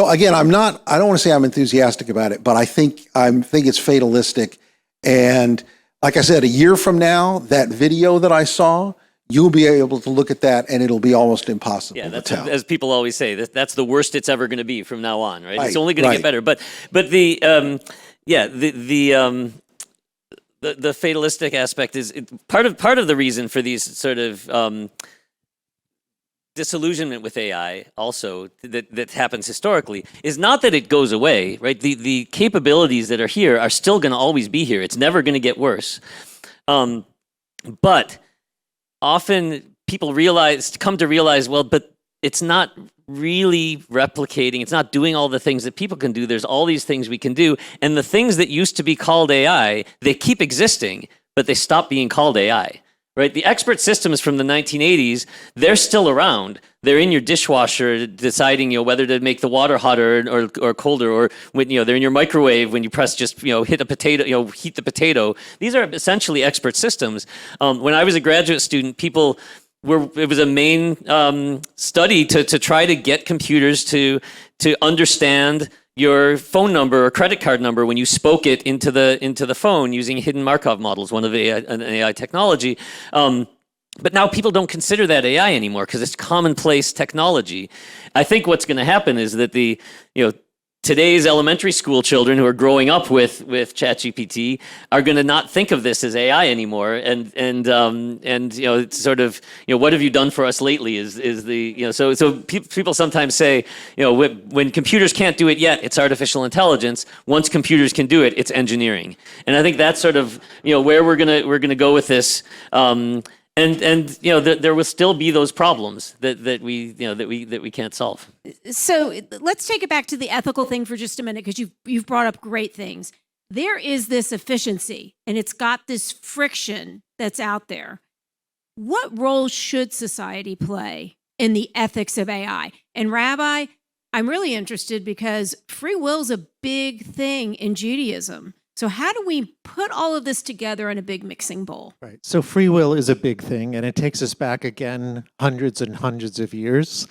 again, I don't want to say I'm enthusiastic about it, but I think it's fatalistic. And like I said, a year from now, that video that I saw, you'll be able to look at that and it'll be almost impossible to tell. As people always say, that's the worst it's ever going to be from now on, right? It's only going to get better. But the fatalistic aspect is part of the reason for these sort of disillusionment with AI also that happens historically is not that it goes away, right? The capabilities that are here are still going to always be here. It's never going to get worse. But often people come to realize, well, but it's not really replicating. It's not doing all the things that people can do. There's all these things we can do. And the things that used to be called AI, they keep existing, but they stop being called AI, right? The expert systems from the 1980s, they're still around. They're in your dishwasher deciding, whether to make the water hotter or colder, or when, they're in your microwave when you press hit a potato, heat the potato. These are essentially expert systems. When I was a graduate student, it was a main study to try to get computers to understand your phone number or credit card number when you spoke it into the phone using hidden Markov models, one of an AI technology. But now people don't consider that AI anymore because it's commonplace technology. I think what's going to happen is that today's elementary school children who are growing up with ChatGPT are going to not think of this as AI anymore, and it's sort of what have you done for us lately is the so people sometimes say when computers can't do it yet, it's artificial intelligence. Once computers can do it, it's engineering, and I think that's sort of where we're gonna go with this. There will still be those problems that we can't solve. So let's take it back to the ethical thing for just a minute, because you've brought up great things. There is this efficiency, and it's got this friction that's out there. What role should society play in the ethics of AI? And Rabbi, I'm really interested because free will is a big thing in Judaism. So how do we put all of this together in a big mixing bowl? Right. So free will is a big thing, and it takes us back again hundreds and hundreds of years.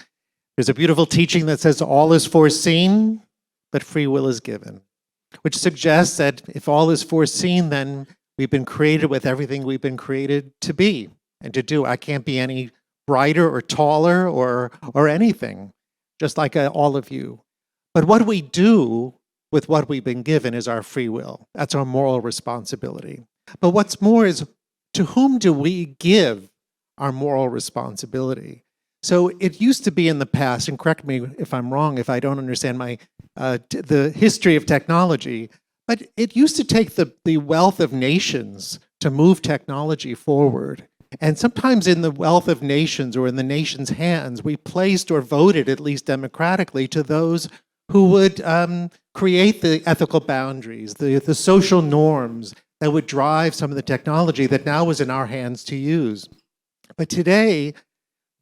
There's a beautiful teaching that says all is foreseen, but free will is given, which suggests that if all is foreseen, then we've been created with everything we've been created to be and to do. I can't be any brighter or taller or anything, just like all of you. But what we do with what we've been given is our free will. That's our moral responsibility. But what's more is, to whom do we give our moral responsibility? So it used to be in the past, and correct me if I'm wrong, if I don't understand the history of technology, but it used to take the wealth of nations to move technology forward. And sometimes in the wealth of nations or in the nation's hands, we placed or voted, at least democratically, to those who would create the ethical boundaries, the social norms that would drive some of the technology that now is in our hands to use. But today,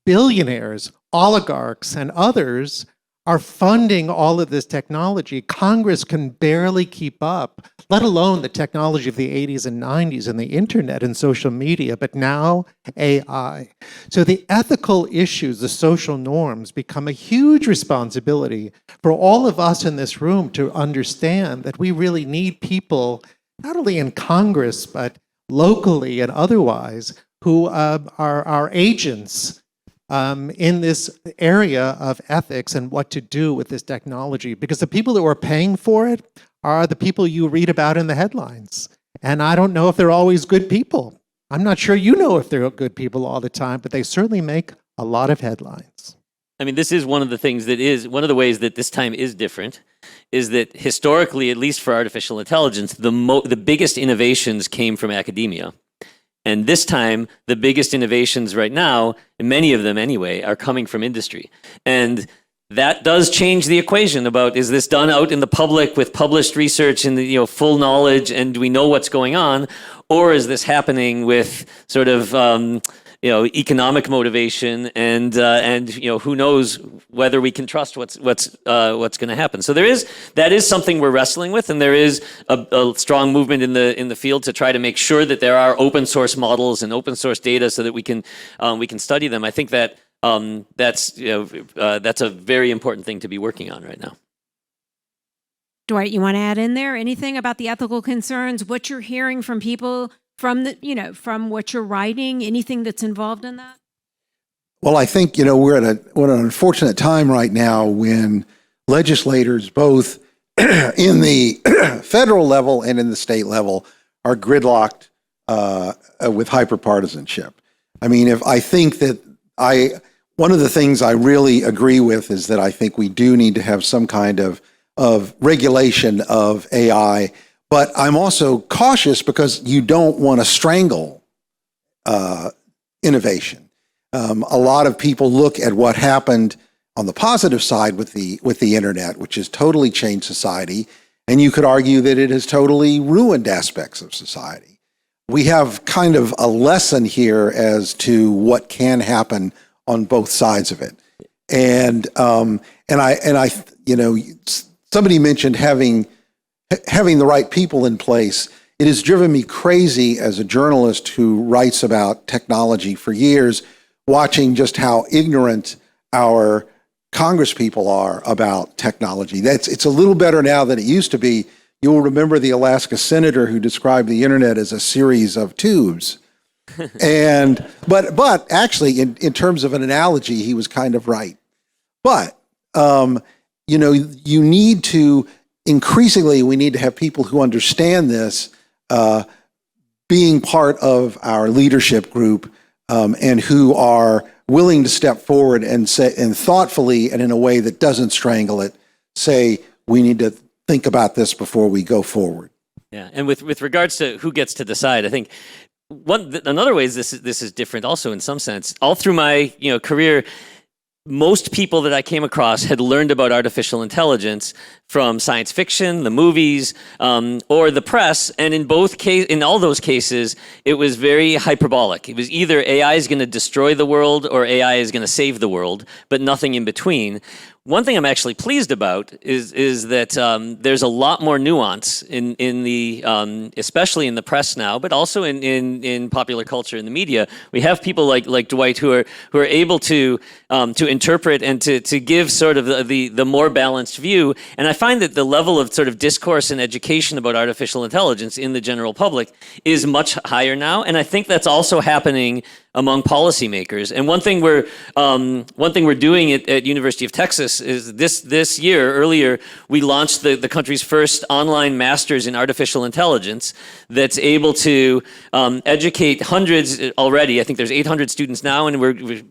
billionaires, oligarchs, and others are funding all of this technology. Congress can barely keep up, let alone the technology of the 80s and 90s and the internet and social media, but now AI. So the ethical issues, the social norms, become a huge responsibility for all of us in this room to understand that we really need people, not only in Congress, but locally and otherwise, who are our agents in this area of ethics and what to do with this technology. Because the people that are paying for it are the people you read about in the headlines. And I don't know if they're always good people. I'm not sure you know if they're good people all the time, but they certainly make a lot of headlines. I mean, this is one of the things that is, one of the ways that this time is different, is that historically, at least for artificial intelligence, the biggest innovations came from academia. And this time, the biggest innovations right now, and many of them anyway, are coming from industry. And that does change the equation about, is this done out in the public with published research and full knowledge, and do we know what's going on? Or is this happening with sort of economic motivation and who knows whether we can trust what's going to happen. So that is something we're wrestling with, and there is a strong movement in the field to try to make sure that there are open source models and open source data so that we can study them. I think that that's a very important thing to be working on right now. Dwight, you want to add in there anything about the ethical concerns, what you're hearing from people, from what you're writing, anything that's involved in that? Well, I think, we're at an unfortunate time right now when legislators, both in the federal level and in the state level, are gridlocked with hyperpartisanship. I mean, one of the things I really agree with is that I think we do need to have some kind of regulation of AI. But I'm also cautious because you don't want to strangle innovation. A lot of people look at what happened on the positive side with the internet, which has totally changed society, and you could argue that it has totally ruined aspects of society. We have kind of a lesson here as to what can happen on both sides of it, and somebody mentioned having the right people in place. It has driven me crazy as a journalist who writes about technology for years, watching just how ignorant our Congress people are about technology. It's a little better now than it used to be. You'll remember the Alaska senator who described the internet as a series of tubes. But actually, in terms of an analogy, he was kind of right. But, you need to, increasingly, we need to have people who understand this being part of our leadership group and who are willing to step forward and say, and thoughtfully and in a way that doesn't strangle it, say, we need to think about this before we go forward. Yeah, and with regards to who gets to decide, I think another way is this is different also in some sense. All through my career, most people that I came across had learned about artificial intelligence from science fiction, the movies, or the press, and in all those cases, it was very hyperbolic. It was either AI is going to destroy the world or AI is going to save the world, but nothing in between. One thing I'm actually pleased about is that there's a lot more nuance in the especially in the press now, but also in popular culture in the media. We have people like Dwight who are able to interpret and to give sort of the more balanced view. And I find that the level of sort of discourse and education about artificial intelligence in the general public is much higher now. And I think that's also happening among policymakers. And one thing we're doing at University of Texas is this year, earlier, we launched the country's first online master's in artificial intelligence that's able to educate hundreds already. I think there's 800 students now, and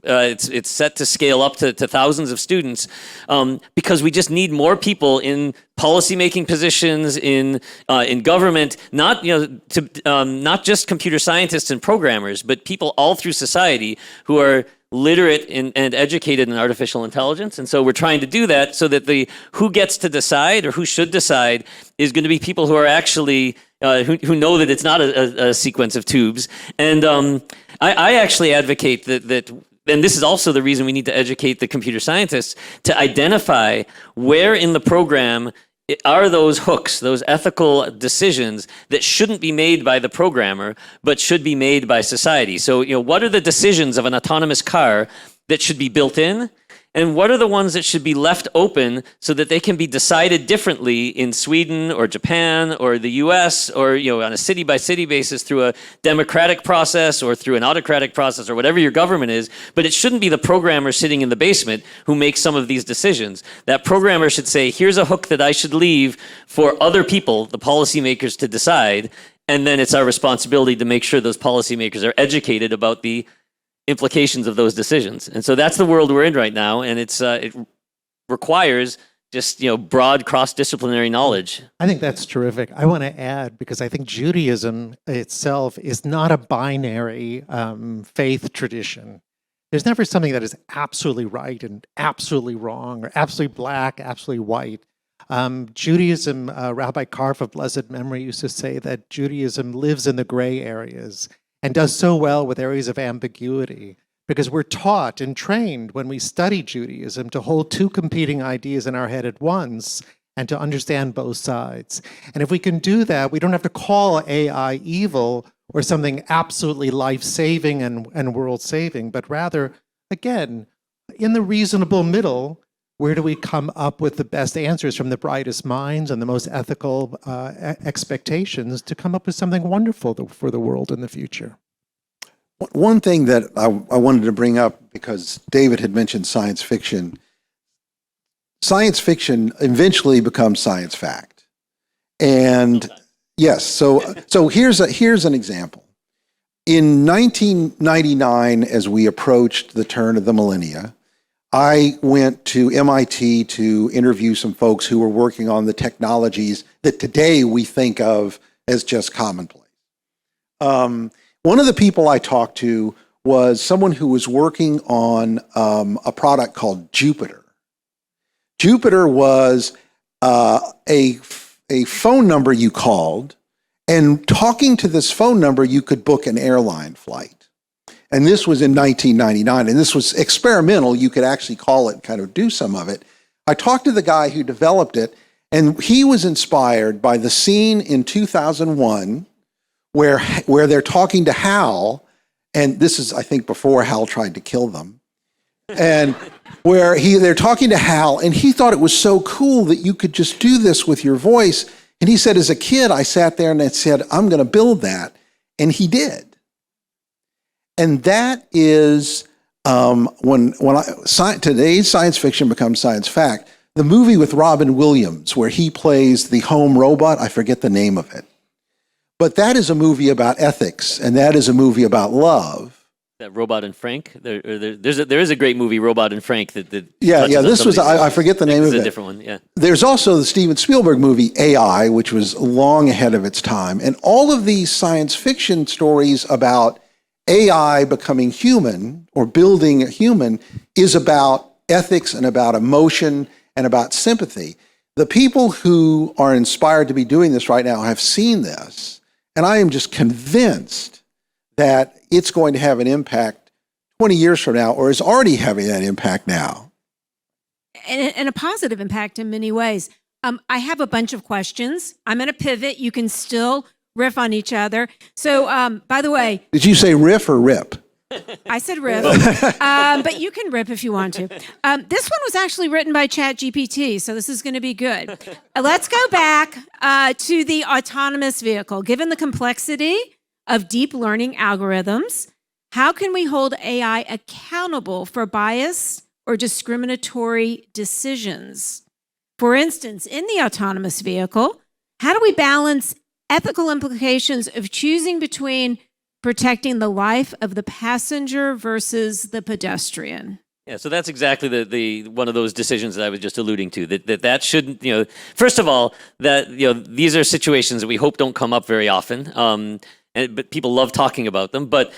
it's set to scale up to thousands of students because we just need more people in policymaking positions in government, not just computer scientists and programmers, but people all through society who are literate and educated in artificial intelligence. And so we're trying to do that so that the who gets to decide or who should decide is going to be people who are actually who know that it's not a sequence of tubes. And I actually advocate that. And this is also the reason we need to educate the computer scientists to identify where in the program are those hooks, those ethical decisions that shouldn't be made by the programmer, but should be made by society. So, what are the decisions of an autonomous car that should be built in? And what are the ones that should be left open so that they can be decided differently in Sweden or Japan or the US or on a city by city basis through a democratic process or through an autocratic process or whatever your government is, but it shouldn't be the programmer sitting in the basement who makes some of these decisions. That programmer should say, here's a hook that I should leave for other people, the policymakers, to decide, and then it's our responsibility to make sure those policymakers are educated about the implications of those decisions. And so that's the world we're in right now, and it requires just broad cross-disciplinary knowledge. I think that's terrific. I want to add, because I think Judaism itself is not a binary faith tradition. There's never something that is absolutely right and absolutely wrong, or absolutely black, absolutely white. Judaism, Rabbi Karf of blessed memory used to say that Judaism lives in the gray areas and does so well with areas of ambiguity, because we're taught and trained when we study Judaism to hold two competing ideas in our head at once and to understand both sides. And if we can do that, we don't have to call AI evil or something absolutely life-saving and world-saving, but rather, again, in the reasonable middle, where do we come up with the best answers from the brightest minds and the most ethical expectations to come up with something wonderful for the world in the future? One thing that I wanted to bring up, because David had mentioned science fiction eventually becomes science fact. And yes, so here's an example. In 1999, as we approached the turn of the millennia, I went to MIT to interview some folks who were working on the technologies that today we think of as just commonplace. One of the people I talked to was someone who was working on a product called Jupiter. Jupiter was a phone number you called, and talking to this phone number, you could book an airline flight. And this was in 1999, and this was experimental. You could actually call it and kind of do some of it. I talked to the guy who developed it, and he was inspired by the scene in 2001 where they're talking to Hal, and this is, I think, before Hal tried to kill them. and where they're talking to Hal, and he thought it was so cool that you could just do this with your voice. And he said, as a kid, I sat there and I said, I'm going to build that. And he did. And that is today's science fiction becomes science fact. The movie with Robin Williams, where he plays the home robot, I forget the name of it. But that is a movie about ethics, and that is a movie about love. That Robot and Frank. There is a great movie, Robot and Frank. That Yeah. This was I forget the name of it. It's a different one. Yeah. There's also the Steven Spielberg movie AI, which was long ahead of its time, and all of these science fiction stories about AI becoming human or building a human is about ethics and about emotion and about sympathy. The people who are inspired to be doing this right now have seen this, and I am just convinced that it's going to have an impact 20 years from now, or is already having that impact now. And a positive impact in many ways. I have a bunch of questions. I'm going to pivot. You can still riff on each other. So, by the way, Did you say riff or rip? I said riff, but you can rip if you want to. This one was actually written by ChatGPT, so this is going to be good. Let's go back to the autonomous vehicle. Given the complexity of deep learning algorithms, how can we hold AI accountable for bias or discriminatory decisions? For instance, in the autonomous vehicle, how do we balance ethical implications of choosing between protecting the life of the passenger versus the pedestrian? Yeah, so that's exactly the one of those decisions that I was just alluding to. That shouldn't, first of all, that these are situations that we hope don't come up very often. But people love talking about them. But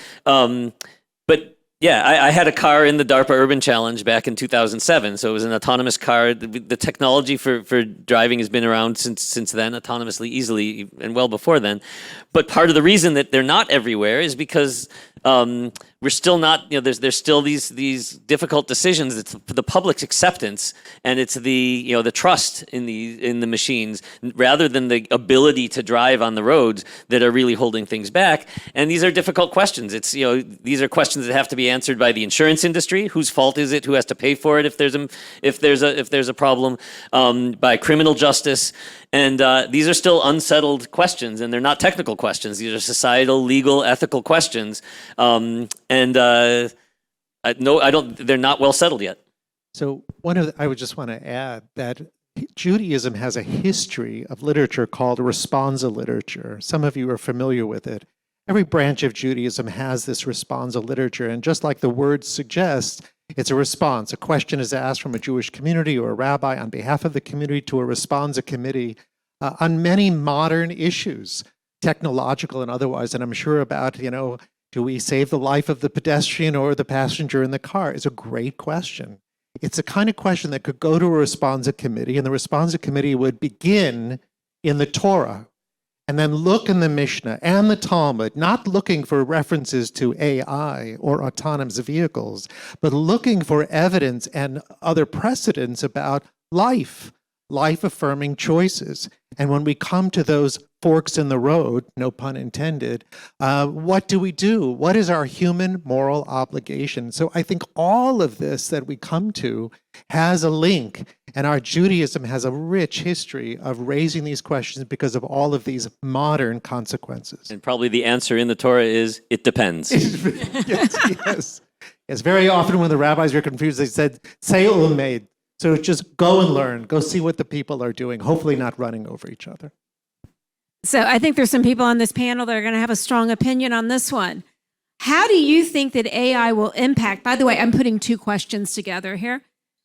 yeah, I had a car in the DARPA Urban Challenge back in 2007. So it was an autonomous car. The technology for driving has been around since then, autonomously, easily, and well before then. But part of the reason that they're not everywhere is because we're still not, there's still these difficult decisions. It's the public's acceptance, and it's the trust in the machines rather than the ability to drive on the roads that are really holding things back. And these are difficult questions. It's these are questions that have to be answered by the insurance industry. Whose fault is it? Who has to pay for it if there's a problem? By criminal justice. And these are still unsettled questions, and they're not technical questions. These are societal, legal, ethical questions. They're not well settled yet. So I would just want to add that Judaism has a history of literature called responsa literature. Some of you are familiar with it. Every branch of Judaism has this responsa literature, and just like the word suggests, it's a response. A question is asked from a Jewish community or a rabbi on behalf of the community to a responsa committee on many modern issues, technological and otherwise. And I'm sure about, do we save the life of the pedestrian or the passenger in the car? It's a great question. It's a kind of question that could go to a responsa committee, and the responsa committee would begin in the Torah and then look in the Mishnah and the Talmud, not looking for references to AI or autonomous vehicles, but looking for evidence and other precedents about life-affirming choices. And when we come to those forks in the road, no pun intended, what do we do? What is our human moral obligation? So I think all of this that we come to has a link, and our Judaism has a rich history of raising these questions because of all of these modern consequences. And probably the answer in the Torah is, it depends. Yes. Very often when the rabbis were confused, they said, say u'lmeid. So just go and learn. Go see what the people are doing, hopefully not running over each other. So I think there's some people on this panel that are going to have a strong opinion on this one. How do you think that AI will impact, by the way, I'm putting two questions together here.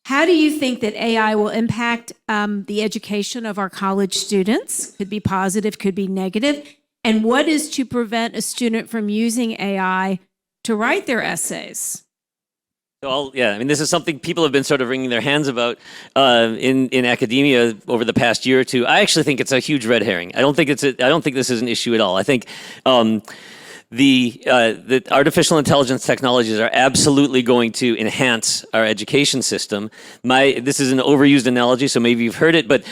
How do you think that AI will impact the education of our college students? Could be positive, could be negative. And what is to prevent a student from using AI to write their essays? So this is something people have been sort of wringing their hands about in academia over the past year or two. I actually think it's a huge red herring. I don't think this is an issue at all. I think the artificial intelligence technologies are absolutely going to enhance our education system. This is an overused analogy, so maybe you've heard it, but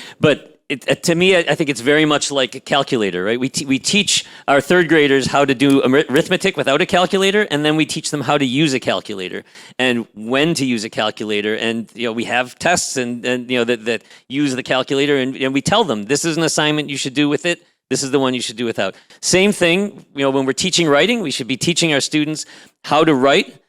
to me, I think it's very much like a calculator, right? We teach our third graders how to do arithmetic without a calculator, and then we teach them how to use a calculator and when to use a calculator. And we have tests and that use the calculator, and we tell them this is an assignment you should do with it. This is the one you should do without. Same thing, when we're teaching writing, we should be teaching our students how to write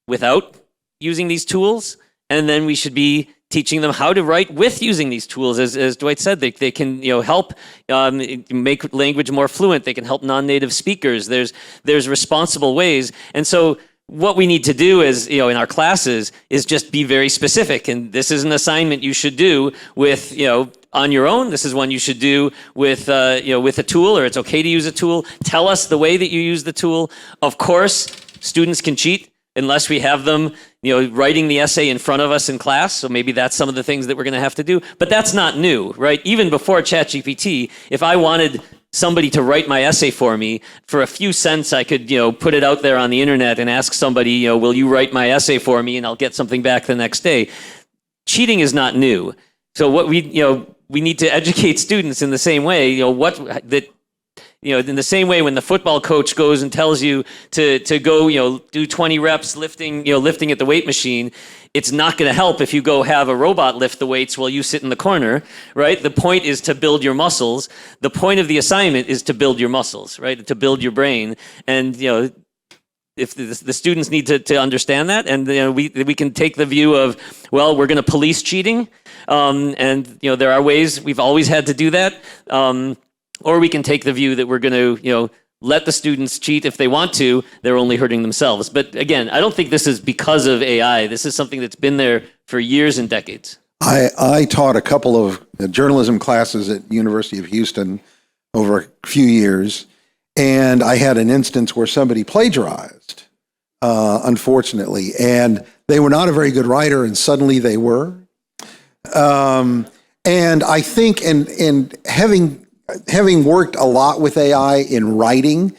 without using these tools, and then we should be teaching them how to write with using these tools. As Dwight said, they can help make language more fluent. They can help non-native speakers. There's responsible ways. And so what we need to do is, in our classes, is just be very specific. And this is an assignment you should do with, on your own. This is one you should do with, with a tool, or it's okay to use a tool. Tell us the way that you use the tool. Of course, students can cheat unless we have them, writing the essay in front of us in class. So maybe that's some of the things that we're going to have to do. But that's not new, right? Even before ChatGPT, if I wanted somebody to write my essay for me, for a few cents, I could, put it out there on the internet and ask somebody, will you write my essay for me? And I'll get something back the next day. Cheating is not new. So what we need to educate students in the same way, in the same way when the football coach goes and tells you to go, do 20 reps lifting at the weight machine, it's not going to help if you go have a robot lift the weights while you sit in the corner, right? The point is to build your muscles. The point of the assignment is to build your muscles, right? To build your brain. And, if the students need to understand that, and we can take the view of, well, we're going to police cheating, and there are ways we've always had to do that. Or we can take the view that we're going to, let the students cheat if they want to. They're only hurting themselves. But again, I don't think this is because of AI. This is something that's been there for years and decades. I taught a couple of journalism classes at University of Houston over a few years, and I had an instance where somebody plagiarized, unfortunately, and they were not a very good writer, and suddenly they were. And I think, and having worked a lot with AI in writing,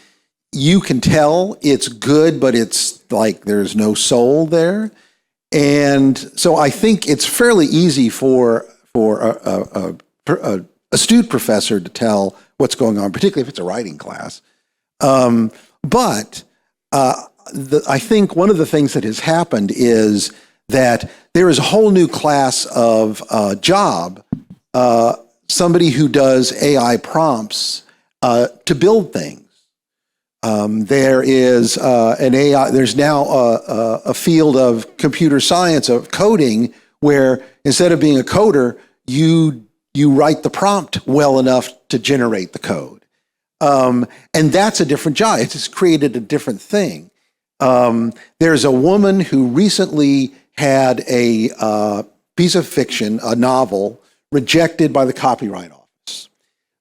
you can tell it's good, but it's like there's no soul there. And so I think it's fairly easy for a astute professor to tell what's going on, particularly if it's a writing class. But I think one of the things that has happened is that there is a whole new class of job, somebody who does AI prompts to build things. There is an AI. There's now a field of computer science, of coding, where instead of being a coder, you write the prompt well enough to generate the code, and that's a different job. It's just created a different thing. There's a woman who recently had a piece of fiction, a novel, rejected by the Copyright Office,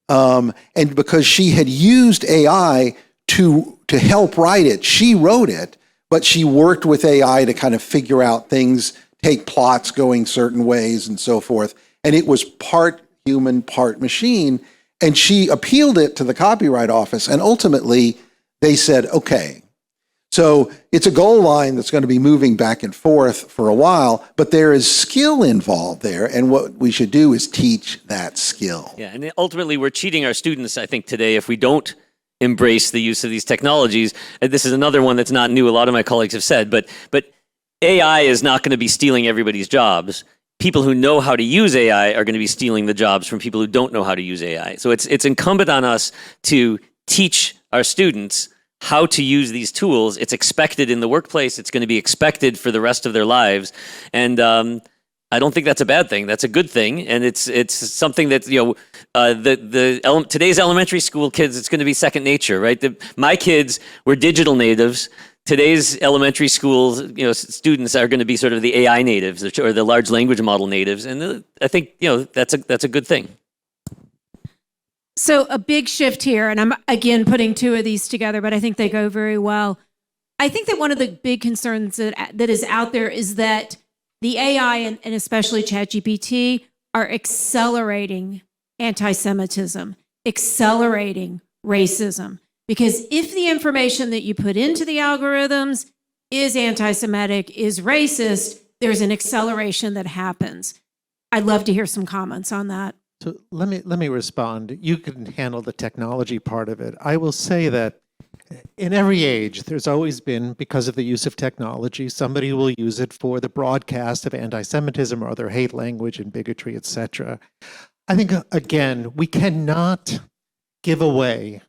and because she had used AI to help write it. She wrote it, but she worked with AI to kind of figure out things, take plots going certain ways and so forth. And it was part human, part machine. And she appealed it to the Copyright Office. And ultimately, they said, okay, so it's a goal line that's going to be moving back and forth for a while, but there is skill involved there. And what we should do is teach that skill. Yeah, and ultimately, we're cheating our students, I think, today if we don't embrace the use of these technologies. This is another one that's not new. A lot of my colleagues have said, but AI is not going to be stealing everybody's jobs. People who know how to use AI are going to be stealing the jobs from people who don't know how to use AI. So it's incumbent on us to teach our students how to use these tools. It's expected in the workplace. It's going to be expected for the rest of their lives. And I don't think that's a bad thing. That's a good thing, and it's something that today's elementary school kids, it's going to be second nature, right? My kids were digital natives. Today's elementary schools, students are going to be sort of the AI natives or the large language model natives, and I think that's a good thing. So a big shift here, and I'm again putting two of these together, but I think they go very well. I think that one of the big concerns that is out there is that the AI and especially ChatGPT are accelerating anti-Semitism, accelerating racism. Because if the information that you put into the algorithms is anti-Semitic, is racist, there's an acceleration that happens. I'd love to hear some comments on that. So let me respond. You can handle the technology part of it. I will say that in every age, there's always been, because of the use of technology, somebody who will use it for the broadcast of anti-Semitism or other hate language and bigotry, etc. I think, again, we cannot give away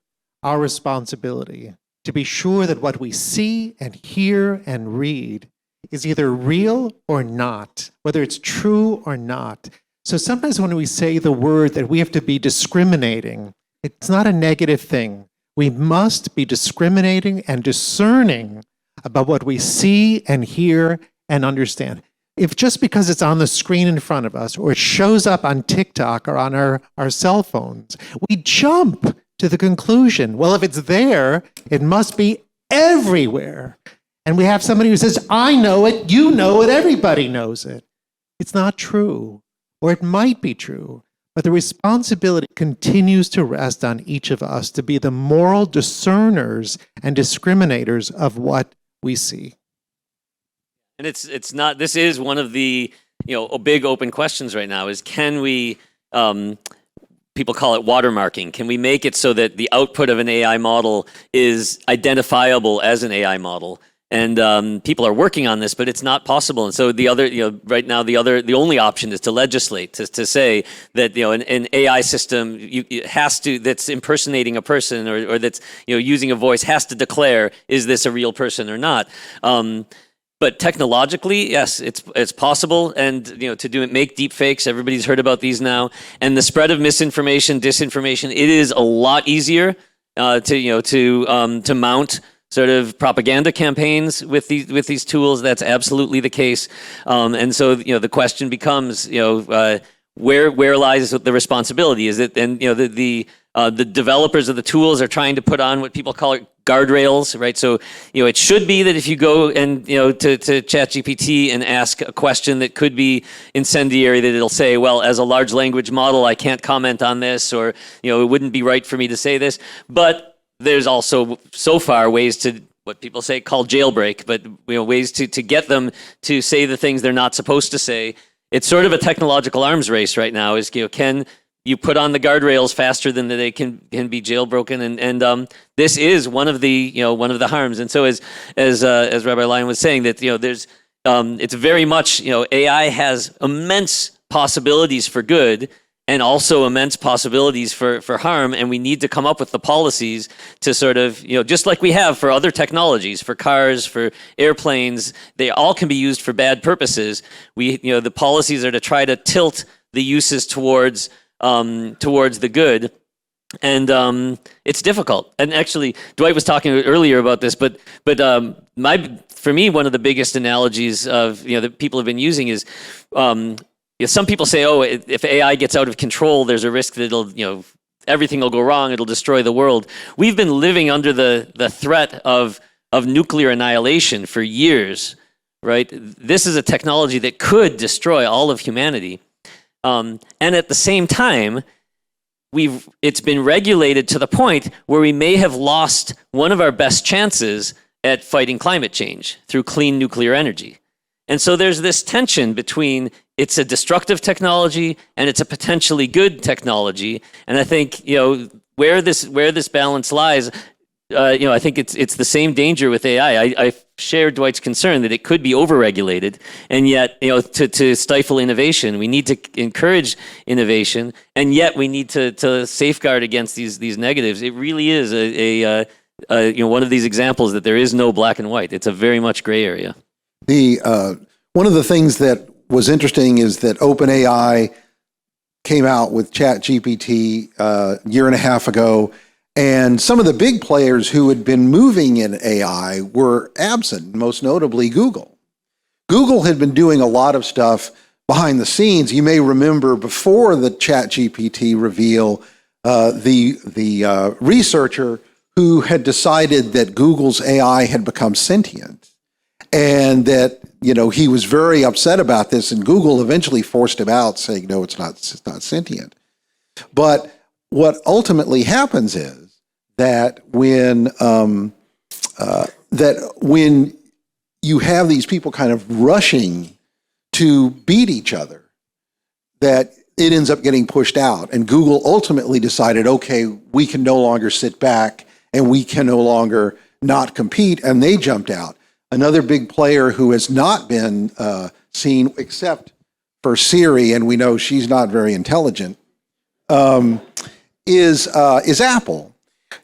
our responsibility to be sure that what we see and hear and read is either real or not, whether it's true or not. So sometimes when we say the word that we have to be discriminating, it's not a negative thing. We must be discriminating and discerning about what we see and hear and understand. If just because it's on the screen in front of us or it shows up on TikTok or on our cell phones, we jump to the conclusion, well, if it's there, it must be everywhere. And we have somebody who says, I know it, you know it, everybody knows it. It's not true, or it might be true. But the responsibility continues to rest on each of us to be the moral discerners and discriminators of what we see. And it's not. This is one of the big open questions right now. Is can we? People call it watermarking. Can we make it so that the output of an AI model is identifiable as an AI model? And people are working on this, but it's not possible. And so the other, right now, the only option is to legislate, to say that an AI system has to, that's impersonating a person or that's using a voice, has to declare, is this a real person or not? But technologically, yes, it's possible, and to do it, make deep fakes. Everybody's heard about these now, and the spread of misinformation, disinformation. It is a lot easier to mount sort of propaganda campaigns with these tools. That's absolutely the case, and so the question becomes where lies the responsibility? Is it, and the developers of the tools are trying to put on what people call guardrails, right? So it should be that if you go and to ChatGPT and ask a question that could be incendiary, that it'll say, well, as a large language model, I can't comment on this, or it wouldn't be right for me to say this. But there's also so far ways to, what people say, call jailbreak, but ways to get them to say the things they're not supposed to say. It's sort of a technological arms race right now. Is can you put on the guardrails faster than they can be jailbroken, and this is one of the harms. And so as Rabbi Lyon was saying, that there's it's very much AI has immense possibilities for good and also immense possibilities for harm, and we need to come up with the policies to sort of just like we have for other technologies, for cars, for airplanes, they all can be used for bad purposes. The policies are to try to tilt the uses towards the good, and it's difficult. And actually, Dwight was talking earlier about this, but for me, one of the biggest analogies of that people have been using is some people say, oh, if AI gets out of control, there's a risk that it'll everything will go wrong, it'll destroy the world. We've been living under the threat of nuclear annihilation for years, right? This is a technology that could destroy all of humanity. And at the same time, it's been regulated to the point where we may have lost one of our best chances at fighting climate change through clean nuclear energy. And so there's this tension between it's a destructive technology and it's a potentially good technology. And I think where this balance lies, I think it's the same danger with AI. I share Dwight's concern that it could be overregulated, and yet to stifle innovation, we need to encourage innovation, and yet we need to safeguard against these negatives. It really is a one of these examples that there is no black and white. It's a very much gray area. One of the things that was interesting is that OpenAI came out with ChatGPT a year and a half ago, and some of the big players who had been moving in AI were absent, most notably Google. Google had been doing a lot of stuff behind the scenes. You may remember before the ChatGPT reveal, the researcher who had decided that Google's AI had become sentient, and that he was very upset about this, and Google eventually forced him out, saying, no, it's not sentient. But what ultimately happens is that when you have these people kind of rushing to beat each other, that it ends up getting pushed out. And Google ultimately decided, okay, we can no longer sit back and we can no longer not compete, and they jumped out. Another big player who has not been seen except for Siri, and we know she's not very intelligent, is Apple.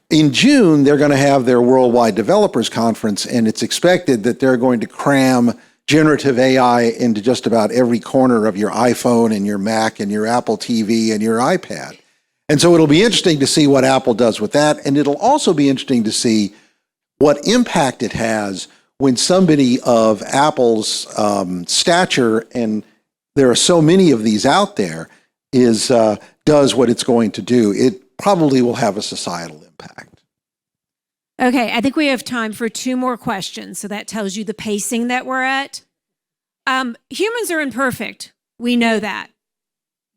In June, they're going to have their Worldwide Developers Conference, and it's expected that they're going to cram generative AI into just about every corner of your iPhone and your Mac and your Apple TV and your iPad. And so it'll be interesting to see what Apple does with that, and it'll also be interesting to see what impact it has when somebody of Apple's stature, and there are so many of these out there, does what it's going to do. It probably will have a societal impact. Okay, I think we have time for 2 more questions. So that tells you the pacing that we're at. Humans are imperfect. We know that.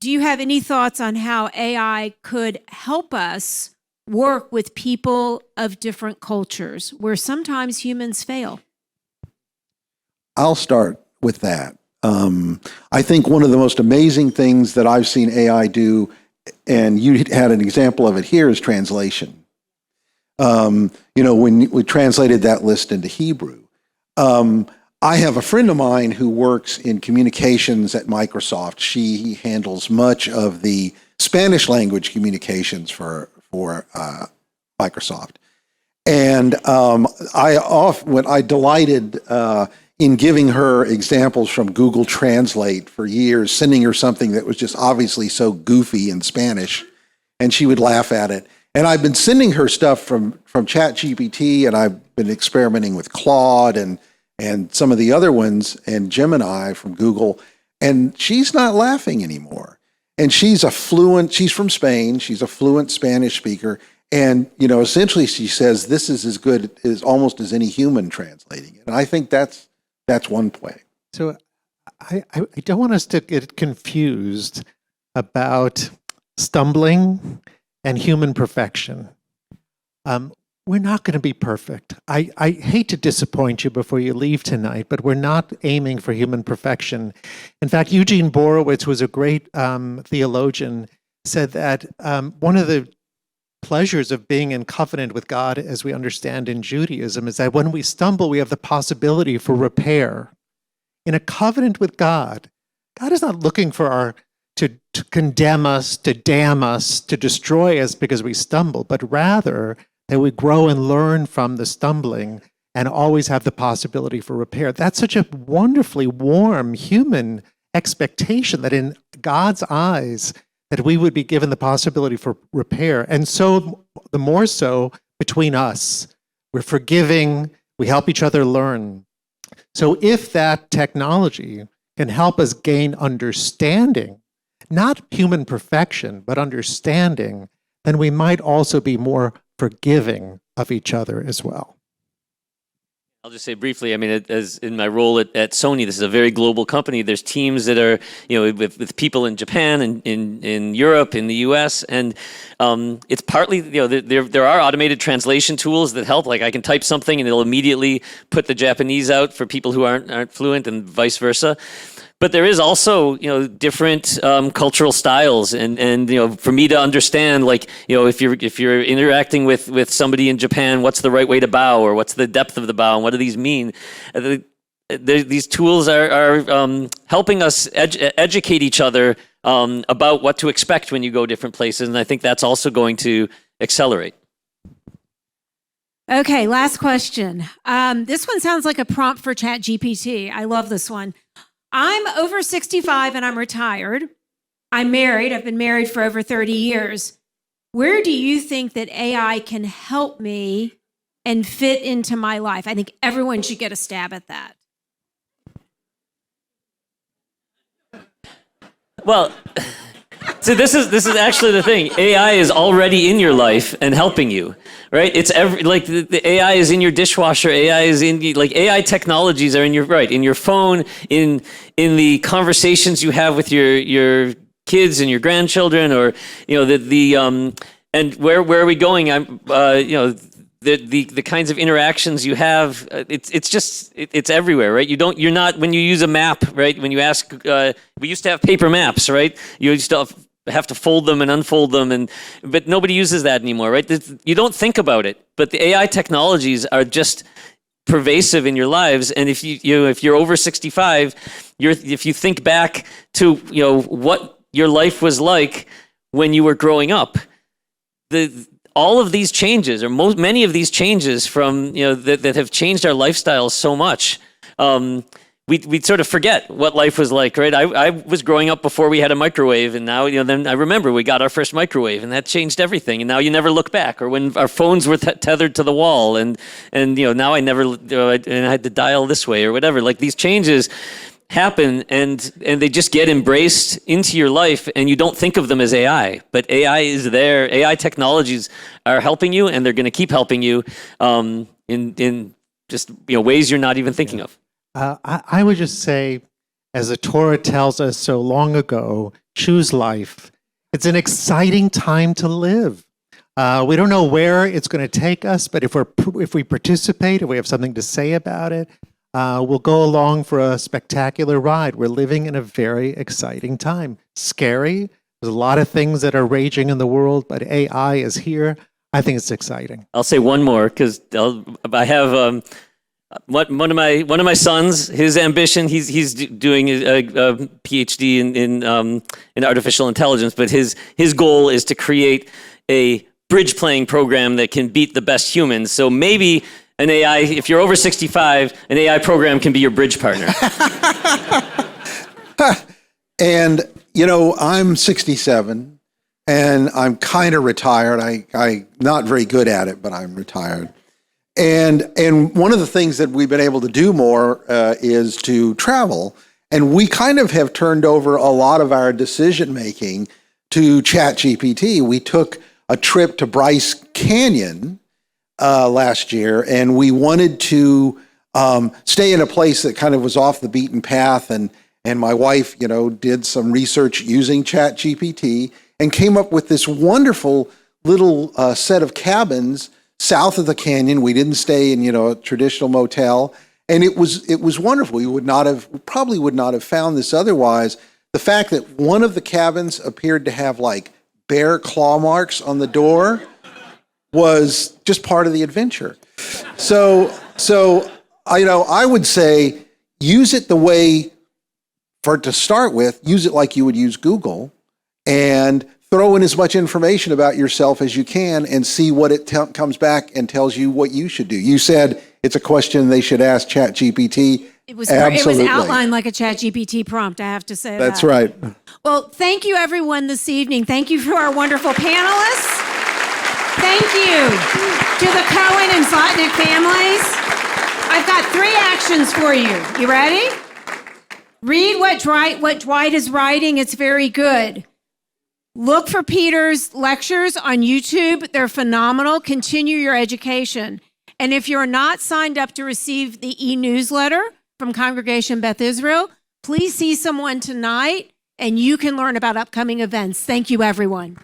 Do you have any thoughts on how AI could help us work with people of different cultures where sometimes humans fail? I'll start with that. I think one of the most amazing things that I've seen AI do, and you had an example of it here, is translation. When we translated that list into Hebrew. I have a friend of mine who works in communications at Microsoft. She handles much of the Spanish language communications for Microsoft. And I delighted in giving her examples from Google Translate for years, sending her something that was just obviously so goofy in Spanish, and she would laugh at it. And I've been sending her stuff from ChatGPT, and I've been experimenting with Claude and some of the other ones, and Gemini from Google, and she's not laughing anymore. And she's from Spain, she's a fluent Spanish speaker, and essentially she says this is as good as almost as any human translating it. And I think that's one way. So I don't want us to get confused about stumbling and human perfection. We're not going to be perfect. I hate to disappoint you before you leave tonight, but we're not aiming for human perfection. In fact, Eugene Borowitz, who was a great theologian, said that one of the pleasures of being in covenant with God, as we understand in Judaism, is that when we stumble, we have the possibility for repair. In a covenant with God, God is not looking for to condemn us, to damn us, to destroy us because we stumble, but rather that we grow and learn from the stumbling and always have the possibility for repair. That's such a wonderfully warm human expectation that in God's eyes, that we would be given the possibility for repair. And so the more so between us, we're forgiving, we help each other learn. So if that technology can help us gain understanding, not human perfection, but understanding, then we might also be more forgiving of each other as well. I'll just say briefly, I mean, as in my role at Sony, this is a very global company. There's teams that are, with people in Japan and in Europe, in the US, and it's partly, there are automated translation tools that help. Like I can type something and it'll immediately put the Japanese out for people who aren't fluent, and vice versa. But there is also, different cultural styles, and for me to understand, like, if you're interacting with somebody in Japan, what's the right way to bow, or what's the depth of the bow, and what do these mean? These tools are helping us educate each other about what to expect when you go different places, and I think that's also going to accelerate. Okay, last question. This one sounds like a prompt for ChatGPT. I love this one. I'm over 65 and I'm retired. I'm married. I've been married for over 30 years. Where do you think that AI can help me and fit into my life? I think everyone should get a stab at that. Well, so this is actually the thing. AI is already in your life and helping you, right? It's the AI is in your dishwasher. AI is in AI technologies are in your phone, in the conversations you have with your kids and your grandchildren, or and where are we going? the kinds of interactions you have, it's everywhere, right? You're not, when you use a map, right? When you ask, we used to have paper maps, right? You used to have to fold them and unfold them, but nobody uses that anymore, right? You don't think about it, but the AI technologies are just pervasive in your lives. And if you're over 65, if you think back to what your life was like when you were growing up, all of these changes, or many of these changes from that have changed our lifestyles so much, we sort of forget what life was like, right? I was growing up before we had a microwave, and now then I remember we got our first microwave, and that changed everything. And now you never look back. Or when our phones were tethered to the wall, and now I never and I had to dial this way or whatever. Like, these changes happen, and they just get embraced into your life, and you don't think of them as AI, but AI is there. AI technologies are helping you, and they're going to keep helping you in just ways you're not even thinking of. I would just say, as the Torah tells us so long ago, choose life. It's an exciting time to live. We don't know where it's going to take us, but if we participate, if we have something to say about it, we'll go along for a spectacular ride. We're living in a very exciting time. Scary. There's a lot of things that are raging in the world, but AI is here. I think it's exciting. I'll say one more, because I have one of my sons. His ambition. He's doing a PhD in artificial intelligence, but his goal is to create a bridge playing program that can beat the best humans. So maybe an AI, if you're over 65, an AI program can be your bridge partner. And, I'm 67 and I'm kind of retired. I'm not very good at it, but I'm retired. And one of the things that we've been able to do more is to travel. And we kind of have turned over a lot of our decision making to ChatGPT. We took a trip to Bryce Canyon last year, and we wanted to stay in a place that kind of was off the beaten path. And my wife, did some research using ChatGPT and came up with this wonderful little set of cabins south of the canyon. We didn't stay in a traditional motel, and it was wonderful. We probably would not have found this otherwise. The fact that one of the cabins appeared to have like bear claw marks on the door was just part of the adventure. So I would say use it the way, to start with, use it like you would use Google, and throw in as much information about yourself as you can and see what it comes back and tells you what you should do. You said it's a question they should ask ChatGPT. It was Absolutely. outlined like a ChatGPT prompt, I have to say. That's right. Well, thank you everyone this evening. Thank you for our wonderful panelists. Thank you to the Cohen and Zlotnick families. I've got 3 actions for you. You ready? Read what Dwight is writing. It's very good. Look for Peter's lectures on YouTube. They're phenomenal. Continue your education. And if you're not signed up to receive the e-newsletter from Congregation Beth Israel, please see someone tonight and you can learn about upcoming events. Thank you, everyone.